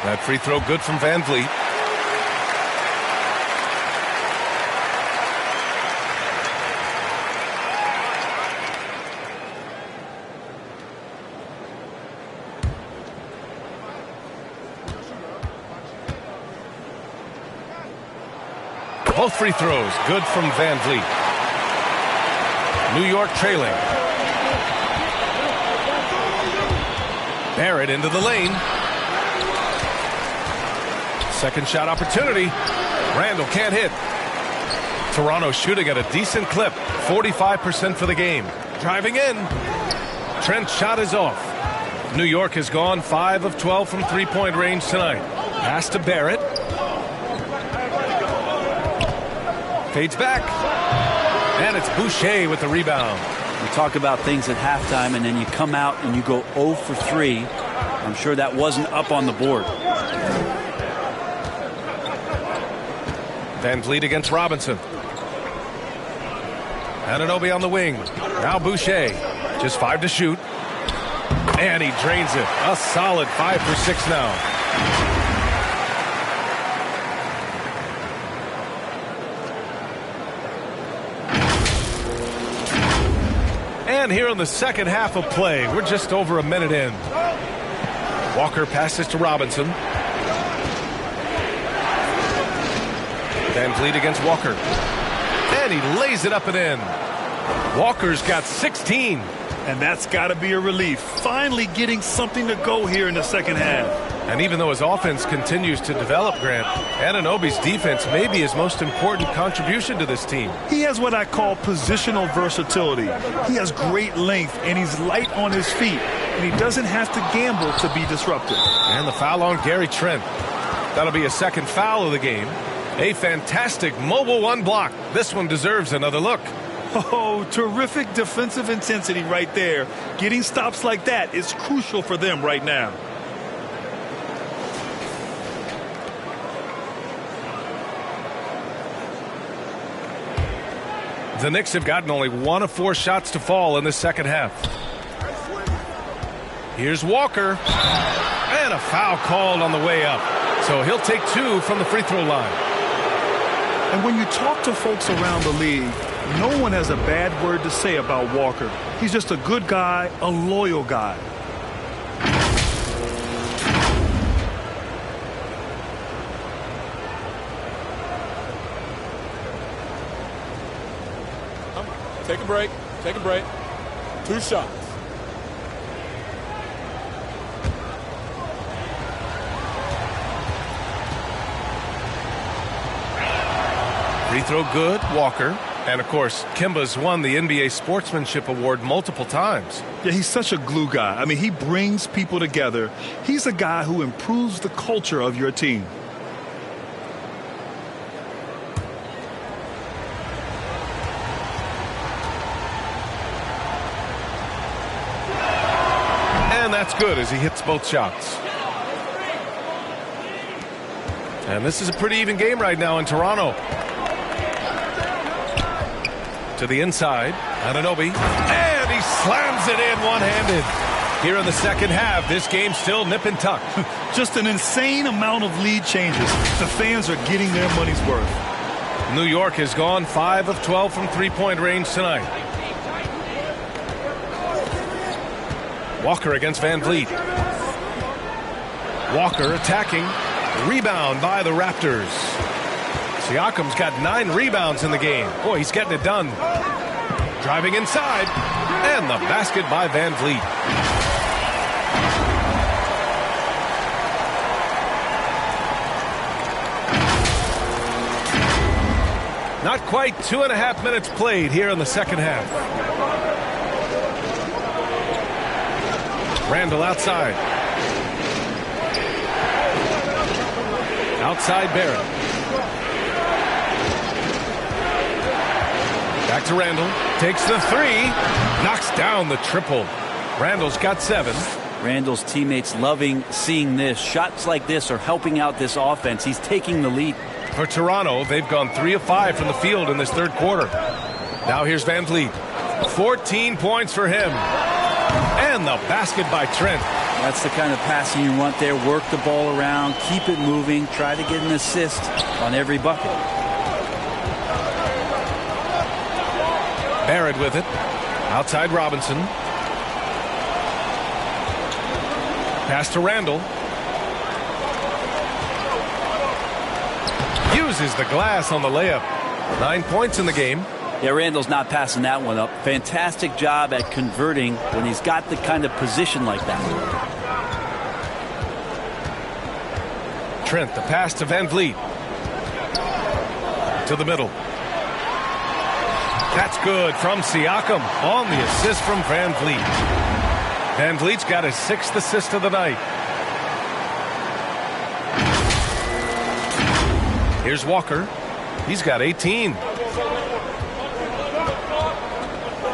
Speaker 1: That free throw good from Van Vliet. Both free throws good from Van Vliet. New York trailing. Barrett into the lane. Second shot opportunity. Randall can't hit. Toronto shooting at a decent clip. 45% for the game. Driving in. Trent's shot is off. New York has gone 5 of 12 from three-point range tonight. Pass to Barrett. Fades back. And it's Boucher with the rebound.
Speaker 4: You talk about things at halftime, and then you come out and you go 0 for 3. I'm sure that wasn't up on the board.
Speaker 1: Van Vliet against Robinson. Anunoby on the wing. Now Boucher. Just 5 to shoot. And he drains it. A solid 5 for 6 now. And here in the second half of play, we're just over a minute in. Walker passes to Robinson. Van Vliet against Walker. And he lays it up and in. Walker's got 16.
Speaker 3: And that's got to be a relief. Finally getting something to go here in the second half.
Speaker 1: And even though his offense continues to develop, Grant, Anunoby's defense may be his most important contribution to this team.
Speaker 3: He has what I call positional versatility. He has great length, and he's light on his feet. And he doesn't have to gamble to be disruptive.
Speaker 1: And the foul on Gary Trent. That'll be a second foul of the game. A fantastic mobile one block. This one deserves another look.
Speaker 3: Oh, terrific defensive intensity right there. Getting stops like that is crucial for them right now.
Speaker 1: The Knicks have gotten only 1 of 4 shots to fall in the second half. Here's Walker. And a foul called on the way up. So he'll take 2 from the free throw line.
Speaker 3: And when you talk to folks around the league, no one has a bad word to say about Walker. He's just a good guy, a loyal guy.
Speaker 8: Take a break. Take a break. 2 shots.
Speaker 1: Free throw good, Walker. And, of course, Kemba's won the NBA Sportsmanship Award multiple times.
Speaker 3: Yeah, he's such a glue guy. I mean, he brings people together. He's a guy who improves the culture of your team.
Speaker 1: And that's good as he hits both shots. And this is a pretty even game right now in Toronto. To the inside, Anunoby, and he slams it in one-handed. Here in the second half, this game's still nip and tuck.
Speaker 3: Just an insane amount of lead changes. The fans are getting their money's worth.
Speaker 1: New York has gone 5 of 12 from three-point range tonight. Walker against Van Vliet. Walker attacking. Rebound by the Raptors. Siakam's got 9 rebounds in the game. Boy, he's getting it done. Driving inside. And the basket by Van Vliet. Not quite 2.5 minutes played here in the second half. Randall outside. Outside Barrett. Back to Randall. Takes the 3. Knocks down the triple. Randall's got 7.
Speaker 4: Randall's teammates loving seeing this. Shots like this are helping out this offense. He's taking the lead.
Speaker 1: For Toronto, they've gone 3 of 5 from the field in this third quarter. Now here's Van Vliet. 14 points for him. And the basket by Trent.
Speaker 4: That's the kind of passing you want there. Work the ball around, keep it moving, try to get an assist on every bucket.
Speaker 1: Barrett with it. Outside Robinson. Pass to Randall. Uses the glass on the layup. 9 points in the game.
Speaker 4: Yeah, Randall's not passing that one up. Fantastic job at converting when he's got the kind of position like that.
Speaker 1: Trent, the pass to Van Vliet. To the middle. That's good from Siakam on the assist from Van Vliet. Van Vliet's got his 6th assist of the night. Here's Walker. He's got 18.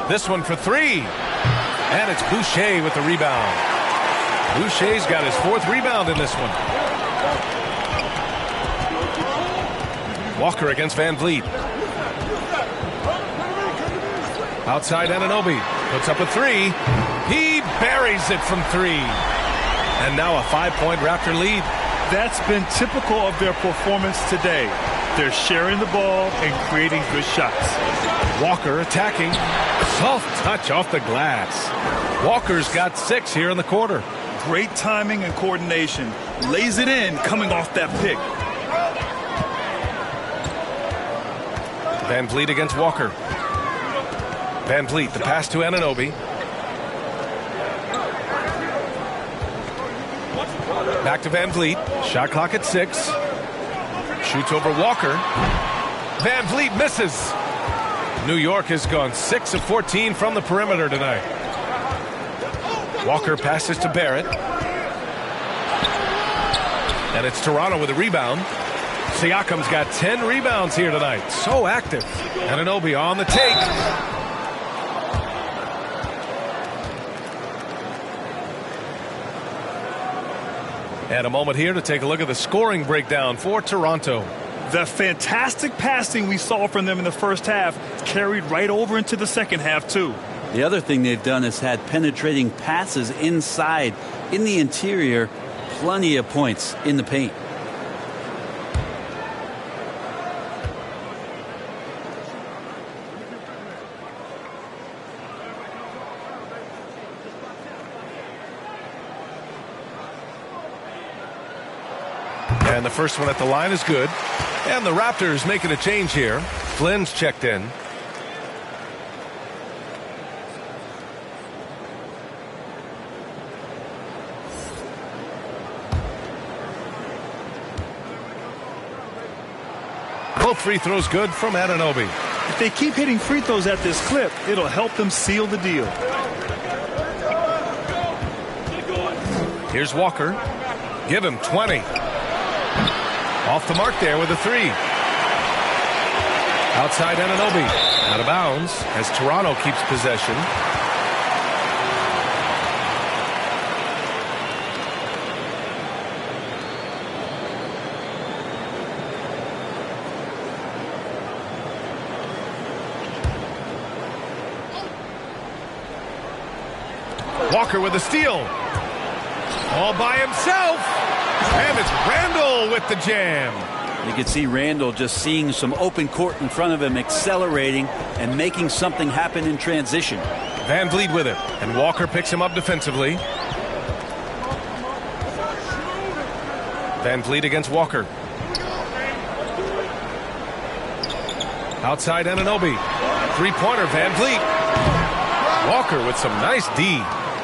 Speaker 1: This one for 3. And it's Boucher with the rebound. Boucher's got his 4th rebound in this one. Walker against Van Vliet. Outside Anunoby. Puts up a 3. He buries it from 3. And now a 5-point Raptor lead.
Speaker 3: That's been typical of their performance today. They're sharing the ball and creating good shots.
Speaker 1: Walker attacking. Soft touch off the glass. Walker's got 6 here in the quarter.
Speaker 3: Great timing and coordination. Lays it in coming off that pick.
Speaker 1: Van Vliet against Walker. Van Vliet, the pass to Anunoby. Back to Van Vliet. Shot clock at 6. Shoots over Walker. Van Vliet misses. New York has gone 6 of 14 from the perimeter tonight. Walker passes to Barrett. And it's Toronto with a rebound. Siakam's got 10 rebounds here tonight. So active. Anunoby on the take. And a moment here to take a look at the scoring breakdown for Toronto.
Speaker 3: The fantastic passing we saw from them in the first half carried right over into the second half, too.
Speaker 4: The other thing they've done is had penetrating passes inside, in the interior, plenty of points in the paint.
Speaker 1: And the first one at the line is good. And the Raptors making a change here. Flynn's checked in. Both free throws good from Anunoby.
Speaker 3: If they keep hitting free throws at this clip, it'll help them seal the deal.
Speaker 1: Here's Walker. Give him 20. Off the mark there with a 3. Outside Anunoby. Out of bounds as Toronto keeps possession. Walker with a steal. All by himself. And it's Randall with the jam.
Speaker 4: You can see Randall just seeing some open court in front of him, accelerating and making something happen in transition.
Speaker 1: Van Vliet with it. And Walker picks him up defensively. Van Vliet against Walker. Outside Anunoby. 3-pointer Van Vliet. Walker with some nice D.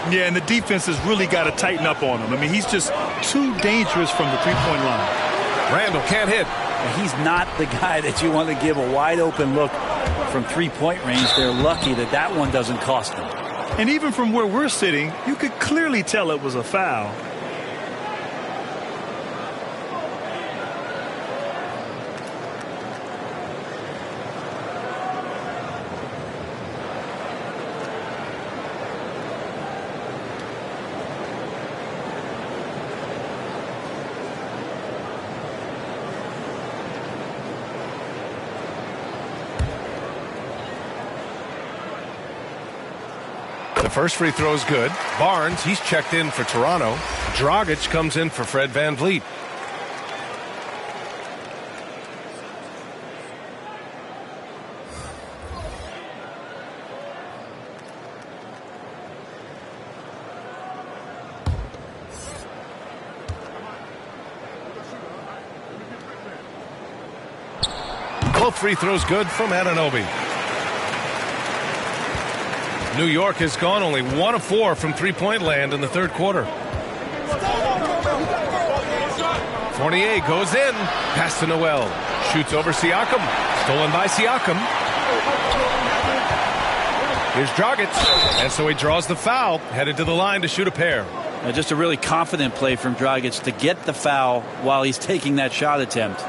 Speaker 3: Yeah, and the defense has really got to tighten up on him. I mean, he's just too dangerous from the three-point line.
Speaker 1: Randall can't hit.
Speaker 4: He's not the guy that you want to give a wide-open look from three-point range. They're lucky that that one doesn't cost them.
Speaker 3: And even from where we're sitting, you could clearly tell it was a foul.
Speaker 1: The first free throw is good. Barnes, he's checked in for Toronto. Dragic comes in for Fred Van Vliet. Both free throws good from Anunoby. New York has gone only 1 of 4 from three-point land in the third quarter. Fournier goes in. Pass to Noel. Shoots over Siakam. Stolen by Siakam. Here's Dragic. And so he draws the foul. Headed to the line to shoot a pair.
Speaker 4: Just a really confident play from Dragic to get the foul while he's taking that shot attempt.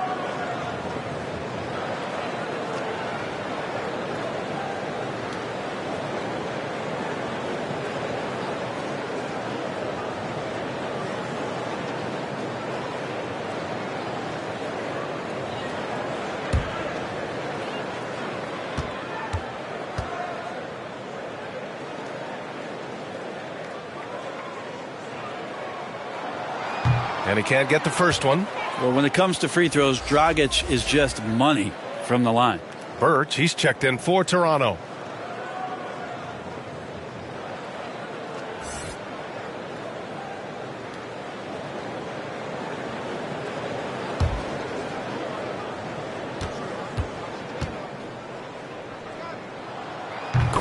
Speaker 1: And he can't get the first one.
Speaker 4: Well, when it comes to free throws, Dragic is just money from the line.
Speaker 1: Birch, he's checked in for Toronto.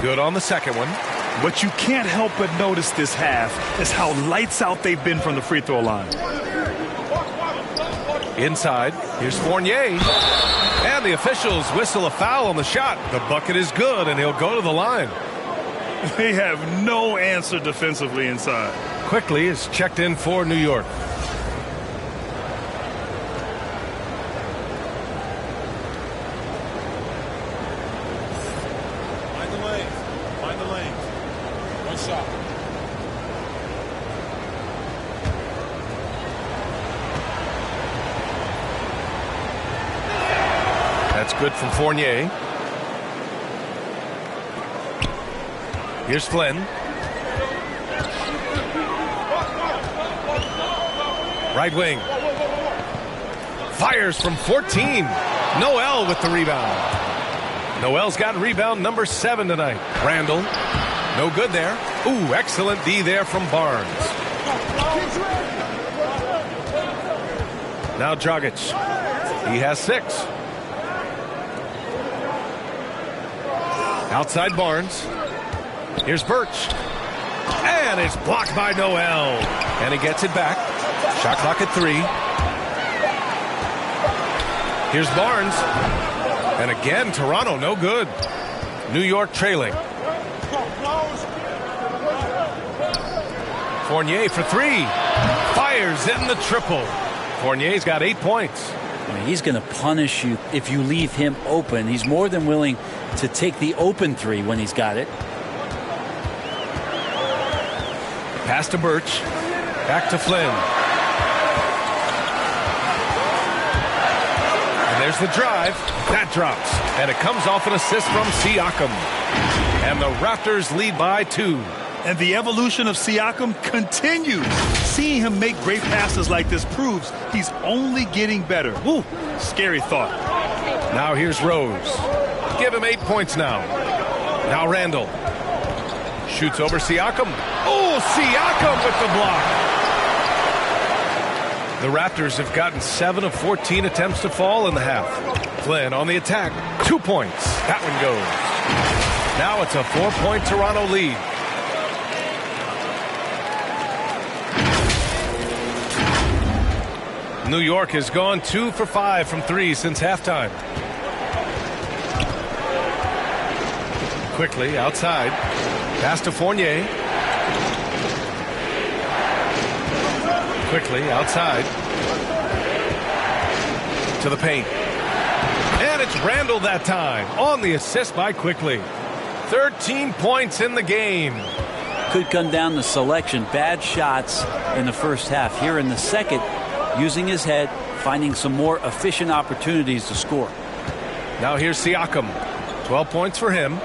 Speaker 1: Good on the second one.
Speaker 3: What you can't help but notice this half is how lights out they've been from the free throw line.
Speaker 1: Inside, here's Fournier. And the officials whistle a foul on the shot. The bucket is good, and he'll go to the line.
Speaker 3: They have no answer defensively inside.
Speaker 1: Quickly is checked in for New York.
Speaker 11: Find the lanes. One shot.
Speaker 1: That's good from Fournier. Here's Flynn. Right wing. Fires from 14. Noel with the rebound. Noel's got rebound number 7 tonight. Randall. No good there. Ooh, excellent D there from Barnes. Now Dragic. He has 6. Outside Barnes. Here's Birch. And it's blocked by Noel. And he gets it back. Shot clock at 3. Here's Barnes. And again, Toronto, no good. New York trailing. Fournier for 3. Fires in the triple. Fournier's got 8 points.
Speaker 4: I mean, he's going to punish you if you leave him open. He's more than willing to take the open 3 when he's got it.
Speaker 1: Pass to Birch. Back to Flynn. And there's the drive. That drops. And it comes off an assist from Siakam. And the Raptors lead by 2.
Speaker 3: And the evolution of Siakam continues. Seeing him make great passes like this proves he's only getting better. Ooh, scary thought.
Speaker 1: Now here's Rose. Give him 8 points now. Now Randall. Shoots over Siakam. Oh, Siakam with the block. The Raptors have gotten 7 of 14 attempts to fall in the half. Flynn on the attack. 2 points. That one goes. Now it's a 4-point Toronto lead. New York has gone 2 for 5 from 3 since halftime. Quickly outside. Pass to Fournier. Quickly outside. To the paint. And it's Randall that time. On the assist by Quickly. 13 points in the game.
Speaker 4: Could come down to selection. Bad shots in the first half. Here in the second, using his head, finding some more efficient opportunities to score.
Speaker 1: Now here's Siakam. 12 points for him.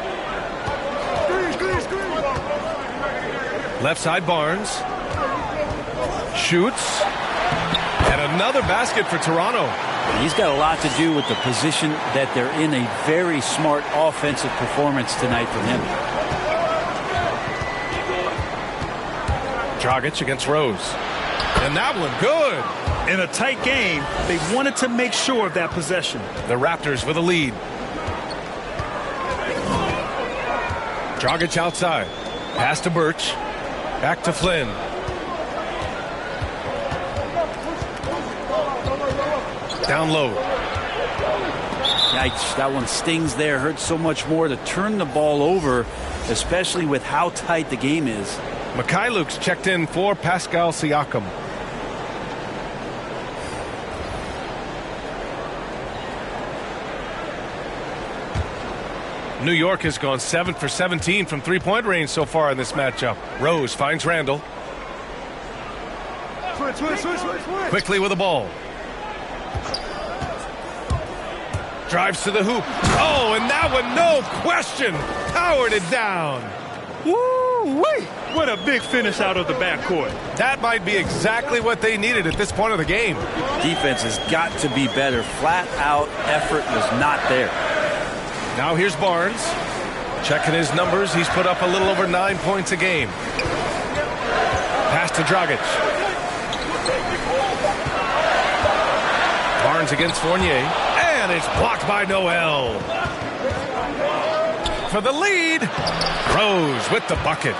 Speaker 1: Left side Barnes. Shoots. And another basket for Toronto.
Speaker 4: He's got a lot to do with the position that they're in. A very smart offensive performance tonight from him.
Speaker 1: Dragic against Rose. And that one good.
Speaker 3: In a tight game, they wanted to make sure of that possession.
Speaker 1: The Raptors with a lead. Dragic outside. Pass to Birch. Back to Flynn. Down low.
Speaker 4: Yikes, that one stings there. Hurts so much more to turn the ball over, especially with how tight the game is.
Speaker 1: Mikhailuk's checked in for Pascal Siakam. New York has gone 7 for 17 from three-point range so far in this matchup. Rose finds Randall. Quickly with the ball. Drives to the hoop. Oh, and that one, no question, powered it down.
Speaker 3: Woo-wee! What a big finish out of the backcourt.
Speaker 1: That might be exactly what they needed at this point of the game.
Speaker 4: Defense has got to be better. Flat out effort was not there.
Speaker 1: Now here's Barnes. Checking his numbers, he's put up a little over 9 points a game. Pass to Dragic. Barnes against Fournier. And it's blocked by Noel. For the lead, Rose with the bucket.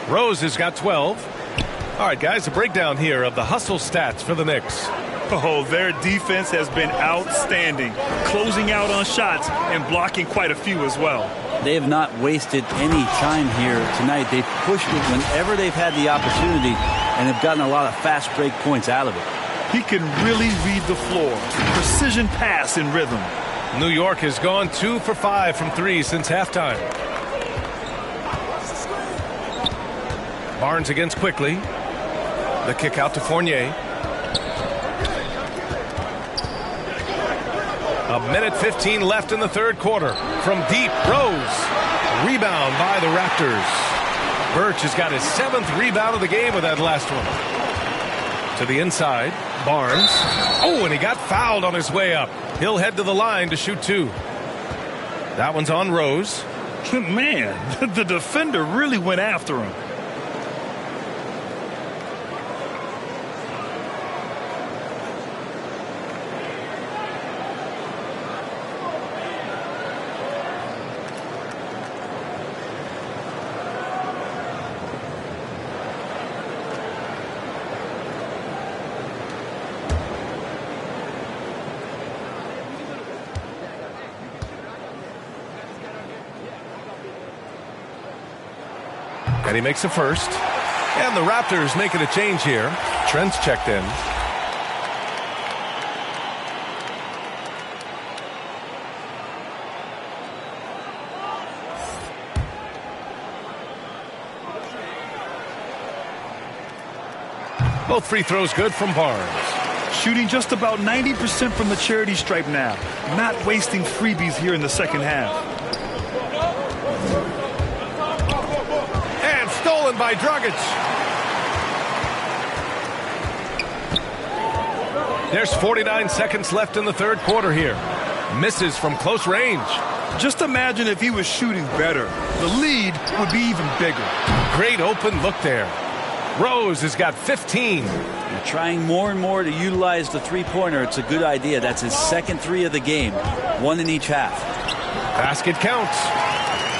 Speaker 1: Rose has got 12. All right, guys, a breakdown here of the hustle stats for the Knicks.
Speaker 3: Oh, their defense has been outstanding, closing out on shots and blocking quite a few as well.
Speaker 4: They have not wasted any time here tonight. They've pushed it whenever they've had the opportunity and have gotten a lot of fast break points out of it.
Speaker 3: He can really read the floor. Precision pass in rhythm.
Speaker 1: New York has gone 2 for 5 from 3 since halftime. Barnes against Quickly. The kick out to Fournier. A minute 15 left in the third quarter. From deep, Rose. Rebound by the Raptors. Birch has got his 7th rebound of the game with that last one. To the inside, Barnes. Oh, and he got fouled on his way up. He'll head to the line to shoot 2. That one's on Rose.
Speaker 3: Man, the defender really went after him.
Speaker 1: And he makes a first. And the Raptors making a change here. Trent's checked in. Both free throws good from Barnes.
Speaker 3: Shooting just about 90% from the charity stripe now. Not wasting freebies here in the second half.
Speaker 1: Stolen by Dragic. There's 49 seconds left in the third quarter here. Misses from close range.
Speaker 3: Just imagine if he was shooting better. The lead would be even bigger.
Speaker 1: Great open look there. Rose has got 15.
Speaker 4: They're trying more and more to utilize the three-pointer. It's a good idea. That's his second 3 of the game. 1 in each half.
Speaker 1: Basket counts.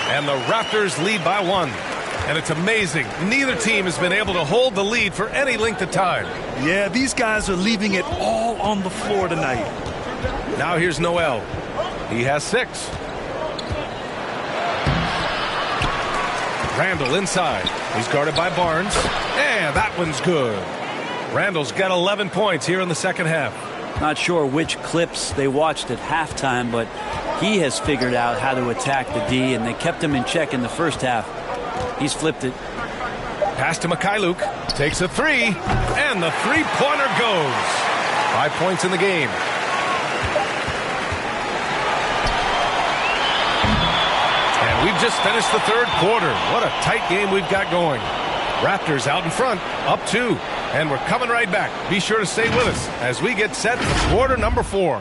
Speaker 1: And the Raptors lead by 1. And it's amazing. Neither team has been able to hold the lead for any length of time.
Speaker 3: Yeah, these guys are leaving it all on the floor tonight.
Speaker 1: Now here's Noel. He has 6. Randall inside. He's guarded by Barnes. And that one's good. Randall's got 11 points here in the second half.
Speaker 4: Not sure which clips they watched at halftime, but he has figured out how to attack the D, and they kept him in check in the first half. He's flipped it.
Speaker 1: Pass to Mikhailuk. Takes a 3. And the three-pointer goes. 5 points in the game. And we've just finished the third quarter. What a tight game we've got going. Raptors out in front, up 2. And we're coming right back. Be sure to stay with us as we get set for quarter number 4.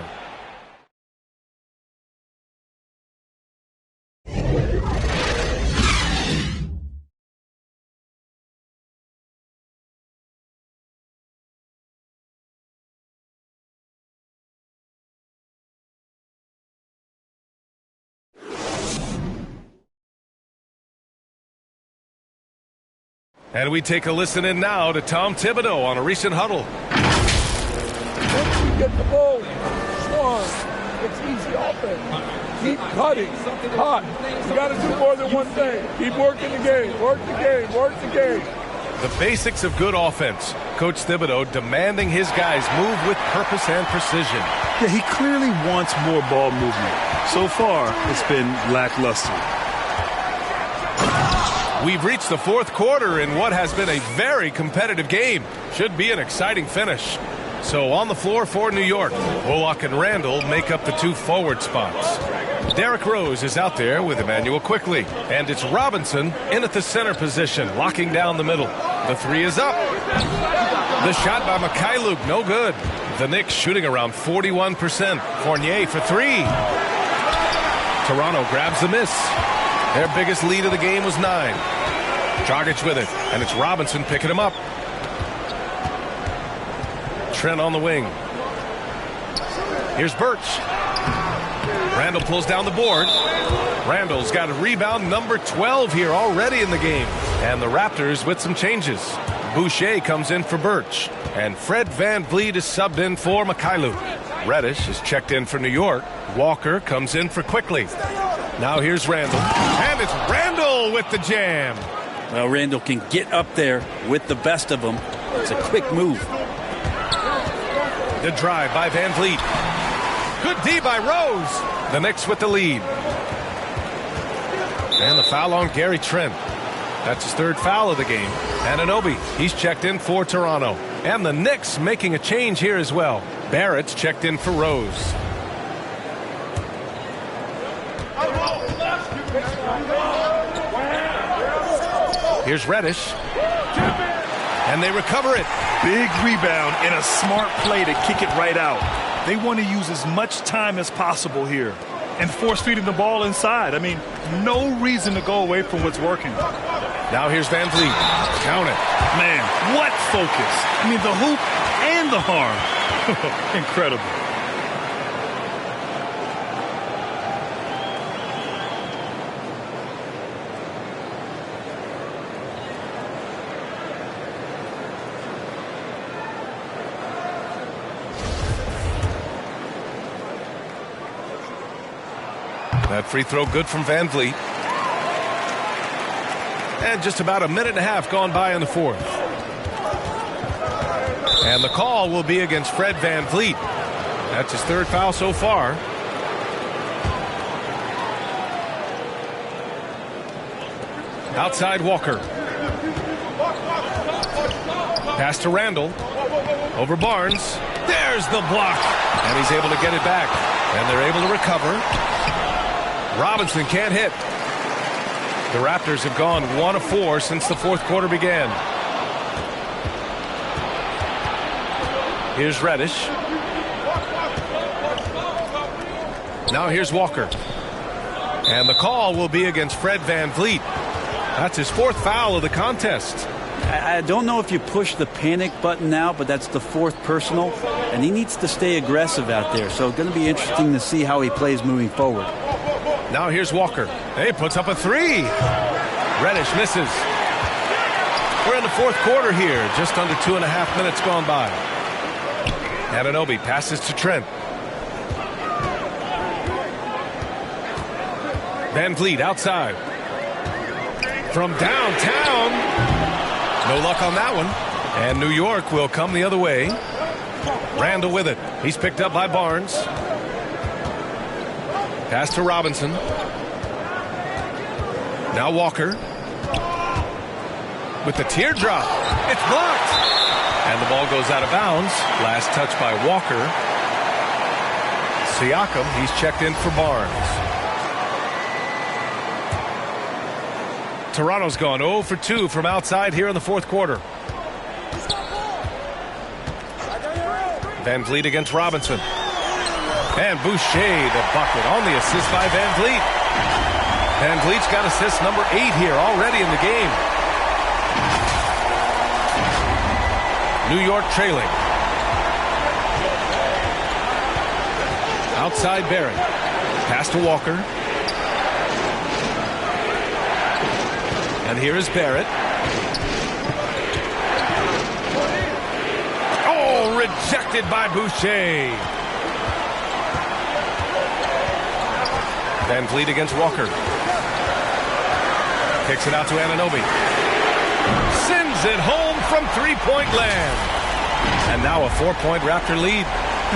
Speaker 1: And we take a listen in now to Tom Thibodeau on a recent huddle.
Speaker 12: Once we get the ball, Swan, it's easy offense. Keep cutting, hot. You got to do more than one thing. Keep working the game, work the game, work the game.
Speaker 1: The basics of good offense. Coach Thibodeau demanding his guys move with purpose and precision.
Speaker 3: Yeah, he clearly wants more ball movement. So far, it's been lackluster.
Speaker 1: We've reached the fourth quarter in what has been a very competitive game. Should be an exciting finish. So on the floor for New York, Bullock and Randall make up the 2 forward spots. Derrick Rose is out there with Emmanuel Quickly. And it's Robinson in at the center position, locking down the middle. The three is up. The shot by Mikhailuk, no good. The Knicks shooting around 41%. Fournier for three. Toronto grabs the miss. Their biggest lead of the game was 9. Dragic with it, and it's Robinson picking him up. Trent on the wing. Here's Birch. Randall pulls down the board. Randall's got a rebound number 12 here already in the game. And the Raptors with some changes. Boucher comes in for Birch. And Fred VanVleet is subbed in for Mikhailuk. Reddish is checked in for New York. Walker comes in for Quickly. Now here's Randall. And it's Randall with the jam.
Speaker 4: Well, Randall can get up there with the best of them. It's a quick move.
Speaker 1: The drive by VanVleet. Good D by Rose. The Knicks with the lead. And the foul on Gary Trent. That's his third foul of the game. Anunoby, he's checked in for Toronto. And the Knicks making a change here as well. Barrett's checked in for Rose. Here's Reddish. And they recover it.
Speaker 3: Big rebound and a smart play to kick it right out. They want to use as much time as possible here and force feeding the ball inside. I mean, no reason to go away from what's working.
Speaker 1: Now here's VanVleet. Count it.
Speaker 3: Man, what focus. I mean, the hoop and the harm. Incredible.
Speaker 1: That free throw good from VanVleet. And just about a minute and a half gone by in the fourth. And the call will be against Fred VanVleet. That's his third foul so far. Outside Walker. Pass to Randall. Over Barnes. There's the block. And he's able to get it back. And they're able to recover. Robinson can't hit. The Raptors have gone 1 of 4 since the fourth quarter began. Here's Reddish. Now here's Walker. And the call will be against Fred VanVleet. That's his fourth foul of the contest.
Speaker 4: I don't know if you push the panic button now, but that's the fourth personal. And he needs to stay aggressive out there. So it's going to be interesting to see how he plays moving forward.
Speaker 1: Now here's Walker. He puts up a three. Reddish misses. We're in the fourth quarter here. Just under 2.5 minutes gone by. Anunoby passes to Trent. VanVleet outside. From downtown. No luck on that one. And New York will come the other way. Randall with it. He's picked up by Barnes. Pass to Robinson. Now Walker. With the teardrop. It's blocked. And the ball goes out of bounds. Last touch by Walker. Siakam, he's checked in for Barnes. Toronto's gone 0 for 2 from outside here in the fourth quarter. VanVleet against Robinson. And Boucher, the bucket on the assist by VanVleet. VanVleet's got assist number 8 here already in the game. New York trailing. Outside Barrett. Pass to Walker. And here is Barrett. Oh, rejected by Boucher. VanVleet against Walker. Kicks it out to Anunoby. Sends it home from three-point land. And now a 4-point Raptor lead.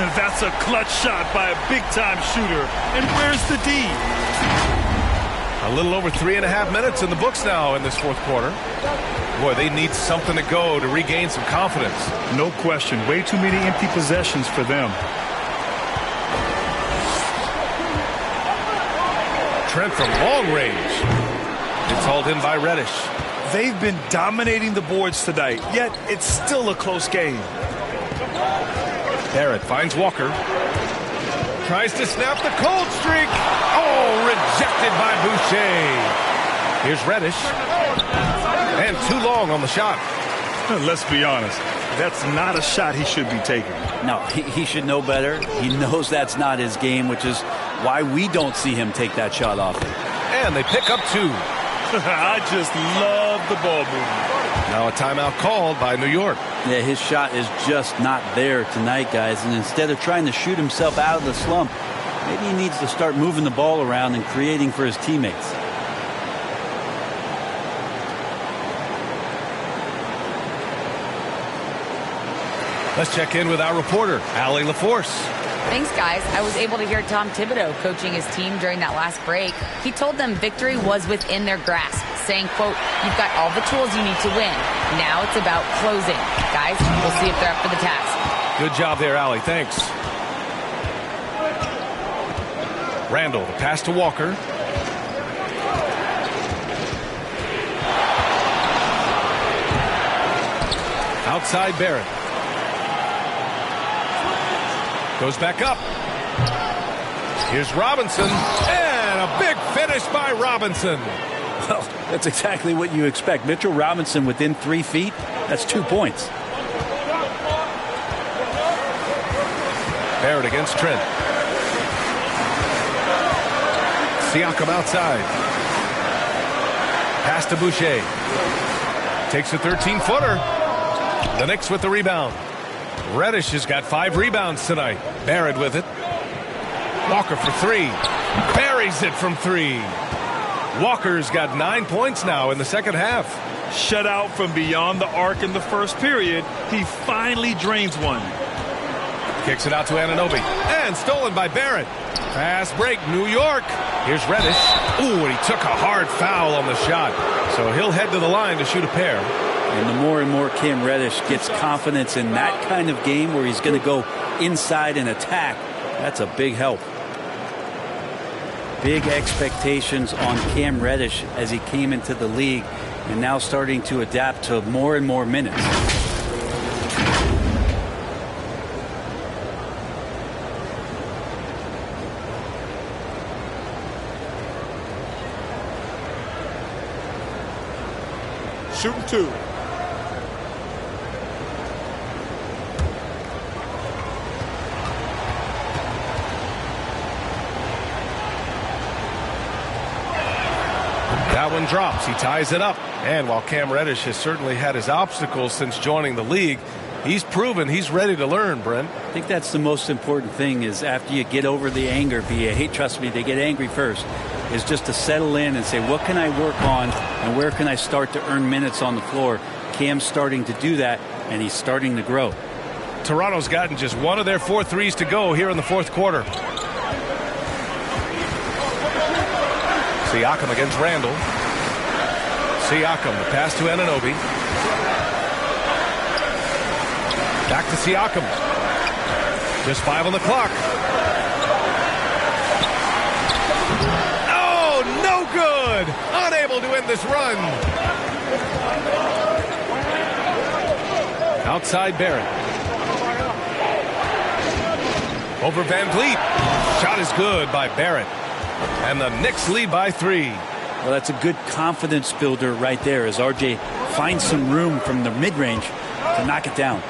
Speaker 3: And that's a clutch shot by a big-time shooter. And where's the D?
Speaker 1: A little over 3.5 minutes in the books now in this fourth quarter. Boy, they need something to go to regain some confidence.
Speaker 3: No question. Way too many empty possessions for them.
Speaker 1: Trent from long range. It's hauled in by Reddish.
Speaker 3: They've been dominating the boards tonight, yet it's still a close game.
Speaker 1: Barrett finds Walker. Tries to snap the cold streak. Oh, rejected by Boucher. Here's Reddish. And too long on the shot.
Speaker 3: Let's be honest. That's not a shot he should be taking.
Speaker 4: No, he should know better. He knows that's not his game, which is why we don't see him take that shot often.
Speaker 1: And they pick up 2.
Speaker 3: I just love the ball movement.
Speaker 1: Now a timeout called by New York.
Speaker 4: Yeah, his shot is just not there tonight, guys. And instead of trying to shoot himself out of the slump, maybe he needs to start moving the ball around and creating for his teammates.
Speaker 1: Let's check in with our reporter, Allie LaForce.
Speaker 2: Thanks, guys. I was able to hear Tom Thibodeau coaching his team during that last break. He told them victory was within their grasp, saying, quote, "You've got all the tools you need to win. Now it's about closing." Guys, we'll see if they're up for the task.
Speaker 1: Good job there, Allie. Thanks. Randall, the pass to Walker. Outside Barrett. Goes back up. Here's Robinson. And a big finish by Robinson.
Speaker 4: Well, that's exactly what you expect. Mitchell Robinson within 3 feet. That's 2 points.
Speaker 1: Barrett against Trent. Siakam outside. Pass to Boucher. Takes a 13-footer. The Knicks with the rebound. Reddish has got 5 rebounds tonight. Barrett with it. Walker for 3. Buries it from 3. Walker's got 9 points now in the second half.
Speaker 3: Shut out from beyond the arc in the first period. He finally drains one.
Speaker 1: Kicks it out to Anunoby. And stolen by Barrett. Fast break, New York. Here's Reddish. Ooh, and he took a hard foul on the shot. So he'll head to the line to shoot a pair.
Speaker 4: And the more and more Cam Reddish gets confidence in that kind of game where he's going to go inside and attack, that's a big help. Big expectations on Cam Reddish as he came into the league and now starting to adapt to more and more minutes.
Speaker 11: Shooting 2.
Speaker 1: That one drops. He ties it up. And while Cam Reddish has certainly had his obstacles since joining the league, he's proven he's ready to learn, Brent.
Speaker 4: I think that's the most important thing is after you get over the anger, trust me, they get angry first, is just to settle in and say, what can I work on and where can I start to earn minutes on the floor? Cam's starting to do that, and he's starting to grow.
Speaker 1: Toronto's gotten just one of their 4 threes to go here in the fourth quarter. Siakam against Randall. Siakam, the pass to Anunoby. Back to Siakam. Just 5 on the clock. Oh, no good! Unable to end this run. Outside Barrett. Over Van Vliet. Shot is good by Barrett. And the Knicks lead by 3.
Speaker 4: Well, that's a good confidence builder right there as RJ finds some room from the mid-range to knock it down.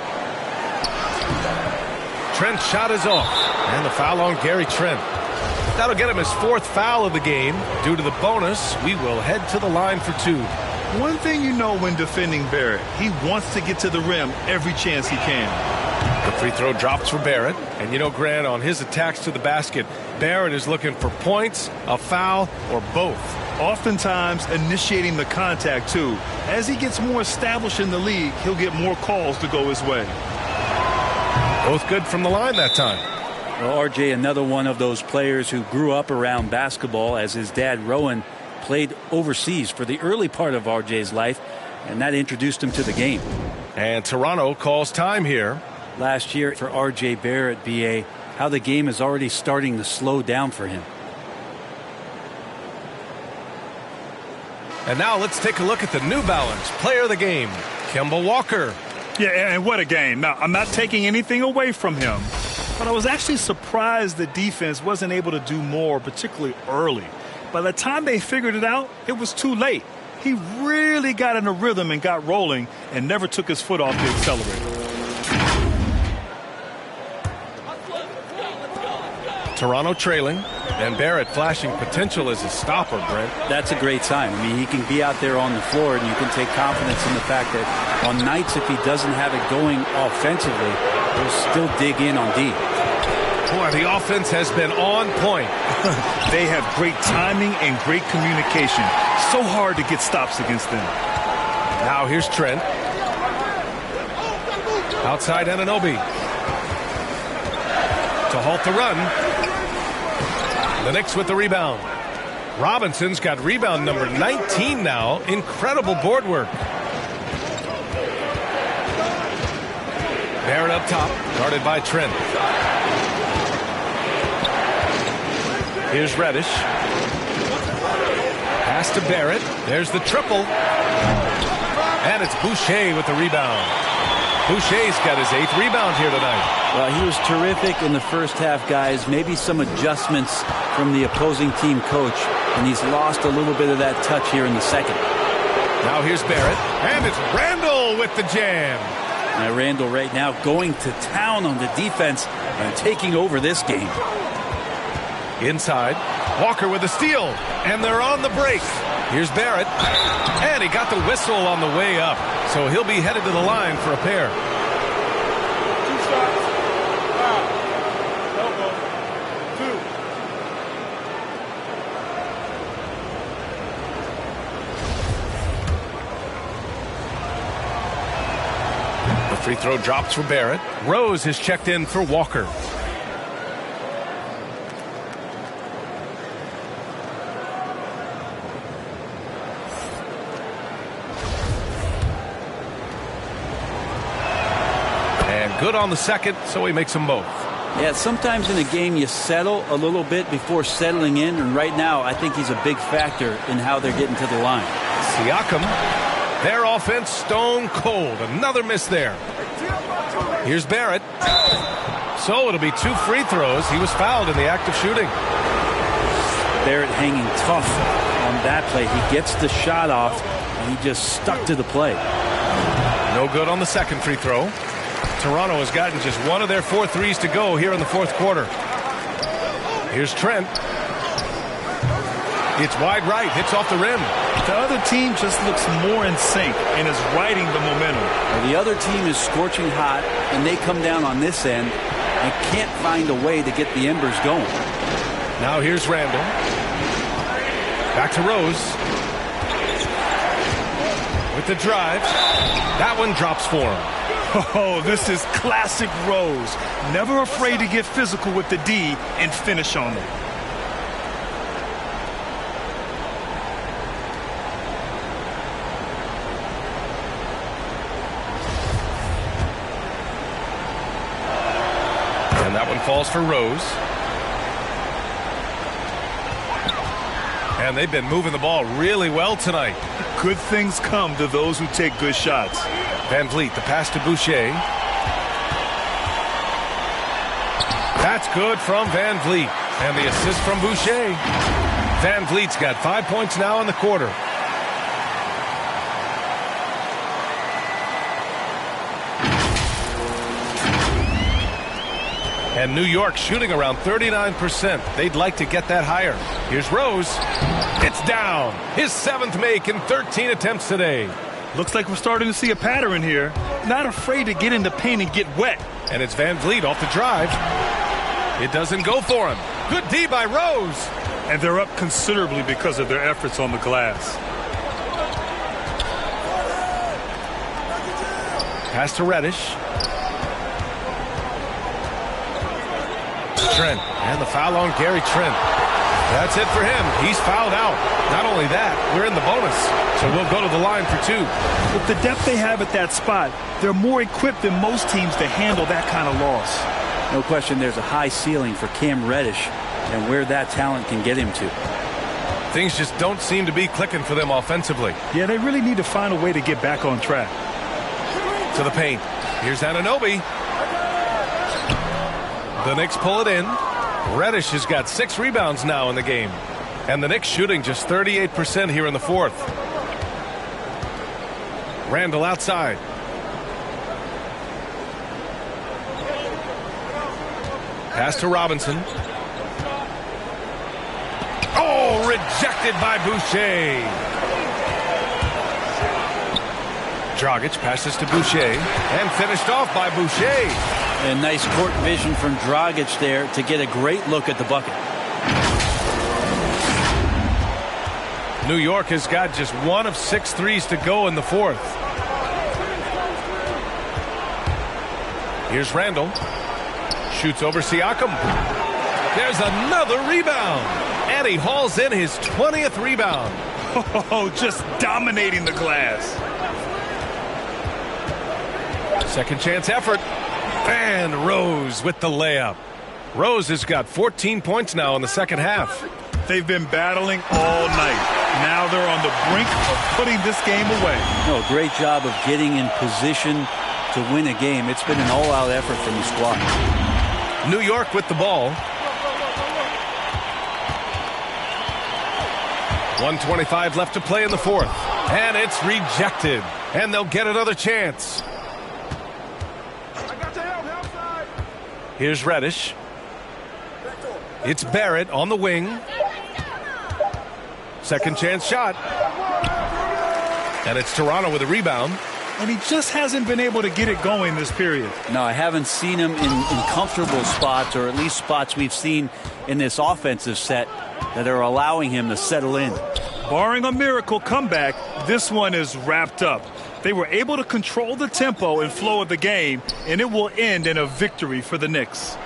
Speaker 1: Trent's shot is off. And the foul on Gary Trent. That'll get him his 4th foul of the game. Due to the bonus, we will head to the line for 2.
Speaker 3: One thing you know when defending Barrett, he wants to get to the rim every chance he can.
Speaker 1: The free throw drops for Barrett. And you know, Grant, on his attacks to the basket, Barrett is looking for points, a foul, or both.
Speaker 3: Oftentimes initiating the contact, too. As he gets more established in the league, he'll get more calls to go his way.
Speaker 1: Both good from the line that time.
Speaker 4: Well, RJ, another one of those players who grew up around basketball as his dad, Rowan, played overseas for the early part of RJ's life, and that introduced him to the game.
Speaker 1: And Toronto calls time here.
Speaker 4: Last year for RJ Barrett, BA, how the game is already starting to slow down for him.
Speaker 1: And now let's take a look at the New Balance player of the game, Kemba Walker.
Speaker 3: Yeah, and what a game. Now, I'm not taking anything away from him, but I was actually surprised the defense wasn't able to do more, particularly early. By the time they figured it out, it was too late. He really got in a rhythm and got rolling and never took his foot off the accelerator.
Speaker 1: Toronto trailing, and Barrett flashing potential as a stopper, Brent.
Speaker 4: That's a great sign. I mean, he can be out there on the floor, and you can take confidence in the fact that on nights if he doesn't have it going offensively, he'll still dig in on D.
Speaker 1: Boy, the offense has been on point.
Speaker 3: They have great timing and great communication. So hard to get stops against them.
Speaker 1: Now here's Trent. Outside Anunoby. To halt the run. The Knicks with the rebound. Robinson's got rebound number 19 now. Incredible board work. Barrett up top, guarded by Trent. Here's Reddish. Pass to Barrett. There's the triple. And it's Boucher with the rebound. Boucher's got his 8th rebound here tonight.
Speaker 4: Well, he was terrific in the first half, guys. Maybe some adjustments from the opposing team coach, and he's lost a little bit of that touch here in the second.
Speaker 1: Now here's Barrett, and it's Randall with the jam.
Speaker 4: Now Randall right now going to town on the defense and taking over this game.
Speaker 1: Inside, Walker with a steal, and they're on the break. Here's Barrett, and he got the whistle on the way up, so he'll be headed to the line for a pair.
Speaker 12: 2 shots. Foul. Elbow. 2.
Speaker 1: The free throw drops for Barrett. Rose is checked in for Walker. Good on the second, so he makes them both.
Speaker 4: Yeah, sometimes in a game you settle a little bit before settling in, and right now I think he's a big factor in how they're getting to the line.
Speaker 1: Siakam, their offense stone cold. Another miss there. Here's Barrett. So it'll be 2 free throws. He was fouled in the act of shooting.
Speaker 4: Barrett hanging tough on that play. He gets the shot off, and he just stuck to the play.
Speaker 1: No good on the second free throw. Toronto has gotten just one of their 4 threes to go here in the fourth quarter. Here's Trent. It's wide right, hits off the rim.
Speaker 3: The other team just looks more in sync and is riding the momentum.
Speaker 4: Well, the other team is scorching hot, and they come down on this end and can't find a way to get the embers going.
Speaker 1: Now here's Randall. Back to Rose. With the drive. That one drops for him.
Speaker 3: Oh, this is classic Rose. Never afraid to get physical with the D and finish on them.
Speaker 1: And that one falls for Rose. And they've been moving the ball really well tonight.
Speaker 3: Good things come to those who take good shots.
Speaker 1: Van Vliet, the pass to Boucher. That's good from Van Vliet. And the assist from Boucher. Van Vliet's got 5 points now in the quarter. And New York shooting around 39%. They'd like to get that higher. Here's Rose. It's down. His 7th make in 13 attempts today.
Speaker 3: Looks like we're starting to see a pattern here. Not afraid to get in the paint and get wet.
Speaker 1: And it's Van Vliet off the drive. It doesn't go for him. Good D by Rose.
Speaker 3: And they're up considerably because of their efforts on the glass.
Speaker 1: Pass to Reddish. Trent. And the foul on Gary Trent. That's it for him. He's fouled out. Not only that, we're in the bonus. So we'll go to the line for 2.
Speaker 3: With the depth they have at that spot, they're more equipped than most teams to handle that kind of loss.
Speaker 4: No question there's a high ceiling for Cam Reddish and where that talent can get him to.
Speaker 1: Things just don't seem to be clicking for them offensively.
Speaker 3: Yeah, they really need to find a way to get back on track.
Speaker 1: To the paint. Here's Anunoby. The Knicks pull it in. Reddish has got 6 rebounds now in the game. And the Knicks shooting just 38% here in the fourth. Randall outside. Pass to Robinson. Oh, rejected by Boucher. Dragic passes to Boucher and finished off by Boucher.
Speaker 4: And nice court vision from Dragic there to get a great look at the bucket.
Speaker 1: New York has got just 1 of 6 threes to go in the fourth. Here's Randall. Shoots over Siakam. There's another rebound. And he hauls in his 20th rebound.
Speaker 3: Oh, just dominating the glass.
Speaker 1: Second chance effort. And Rose with the layup. Rose has got 14 points now in the second half.
Speaker 3: They've been battling all night. Now they're on the brink of putting this game away.
Speaker 4: No, great job of getting in position to win a game. It's been an all-out effort from the squad.
Speaker 1: New York with the ball. 1:25 left to play in the fourth. And it's rejected. And they'll get another chance. Here's Reddish. It's Barrett on the wing. Second chance shot. And it's Toronto with a rebound.
Speaker 3: And he just hasn't been able to get it going this period.
Speaker 4: No, I haven't seen him in comfortable spots, or at least spots we've seen in this offensive set that are allowing him to settle in.
Speaker 3: Barring a miracle comeback, this one is wrapped up. They were able to control the tempo and flow of the game, and it will end in a victory for the Knicks.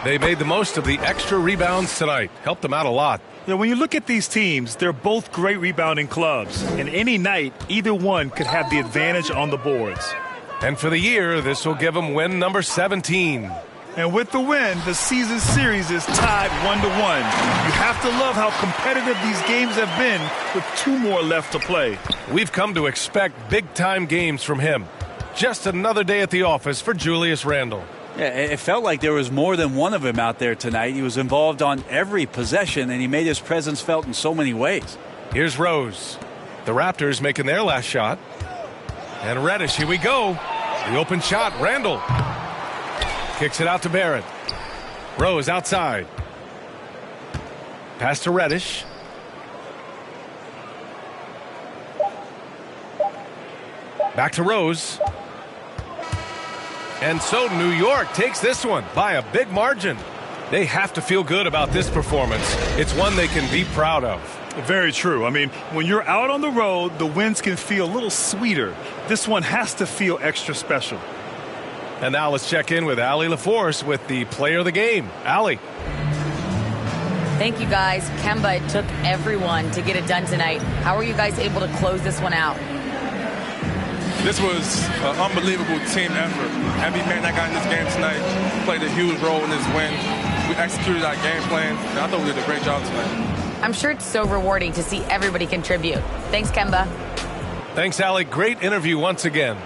Speaker 1: They made the most of the extra rebounds tonight. Helped them out a lot.
Speaker 3: Yeah, when you look at these teams, they're both great rebounding clubs. And any night, either one could have the advantage on the boards.
Speaker 1: And for the year, this will give them win number 17.
Speaker 3: And with the win, the season series is tied 1-1. You have to love how competitive these games have been with 2 more left to play.
Speaker 1: We've come to expect big-time games from him. Just another day at the office for Julius Randle.
Speaker 4: Yeah, it felt like there was more than one of him out there tonight. He was involved on every possession, and he made his presence felt in so many ways.
Speaker 1: Here's Rose. The Raptors making their last shot. And Reddish, here we go. The open shot, Randall. Kicks it out to Barrett. Rose outside. Pass to Reddish. Back to Rose. And so New York takes this one by a big margin. They have to feel good about this performance. It's one they can be proud of.
Speaker 3: Very true. I mean, when you're out on the road, the wins can feel a little sweeter. This one has to feel extra special.
Speaker 1: And now let's check in with Allie LaForce with the player of the game. Allie.
Speaker 2: Thank you, guys. Kemba, it took everyone to get it done tonight. How are you guys able to close this one out?
Speaker 11: This was an unbelievable team effort. Every man that got in this game tonight played a huge role in this win. We executed our game plan, and I thought we did a great job tonight.
Speaker 2: I'm sure it's so rewarding to see everybody contribute. Thanks, Kemba.
Speaker 1: Thanks, Allie. Great interview once again.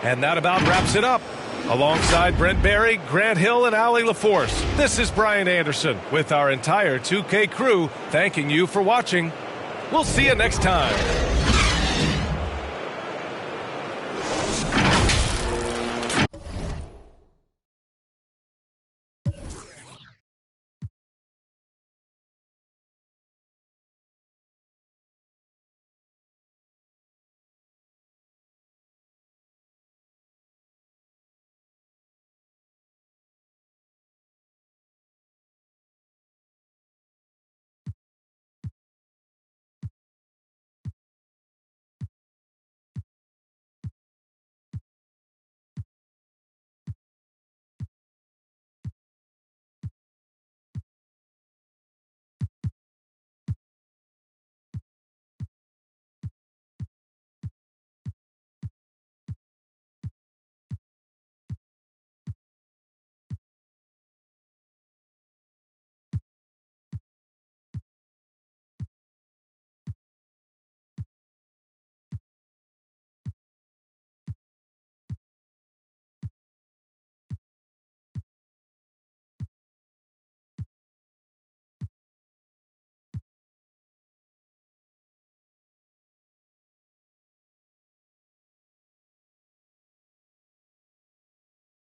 Speaker 1: And that about wraps it up. Alongside Brent Barry, Grant Hill, and Allie LaForce, this is Brian Anderson with our entire 2K crew thanking you for watching. We'll see you next time.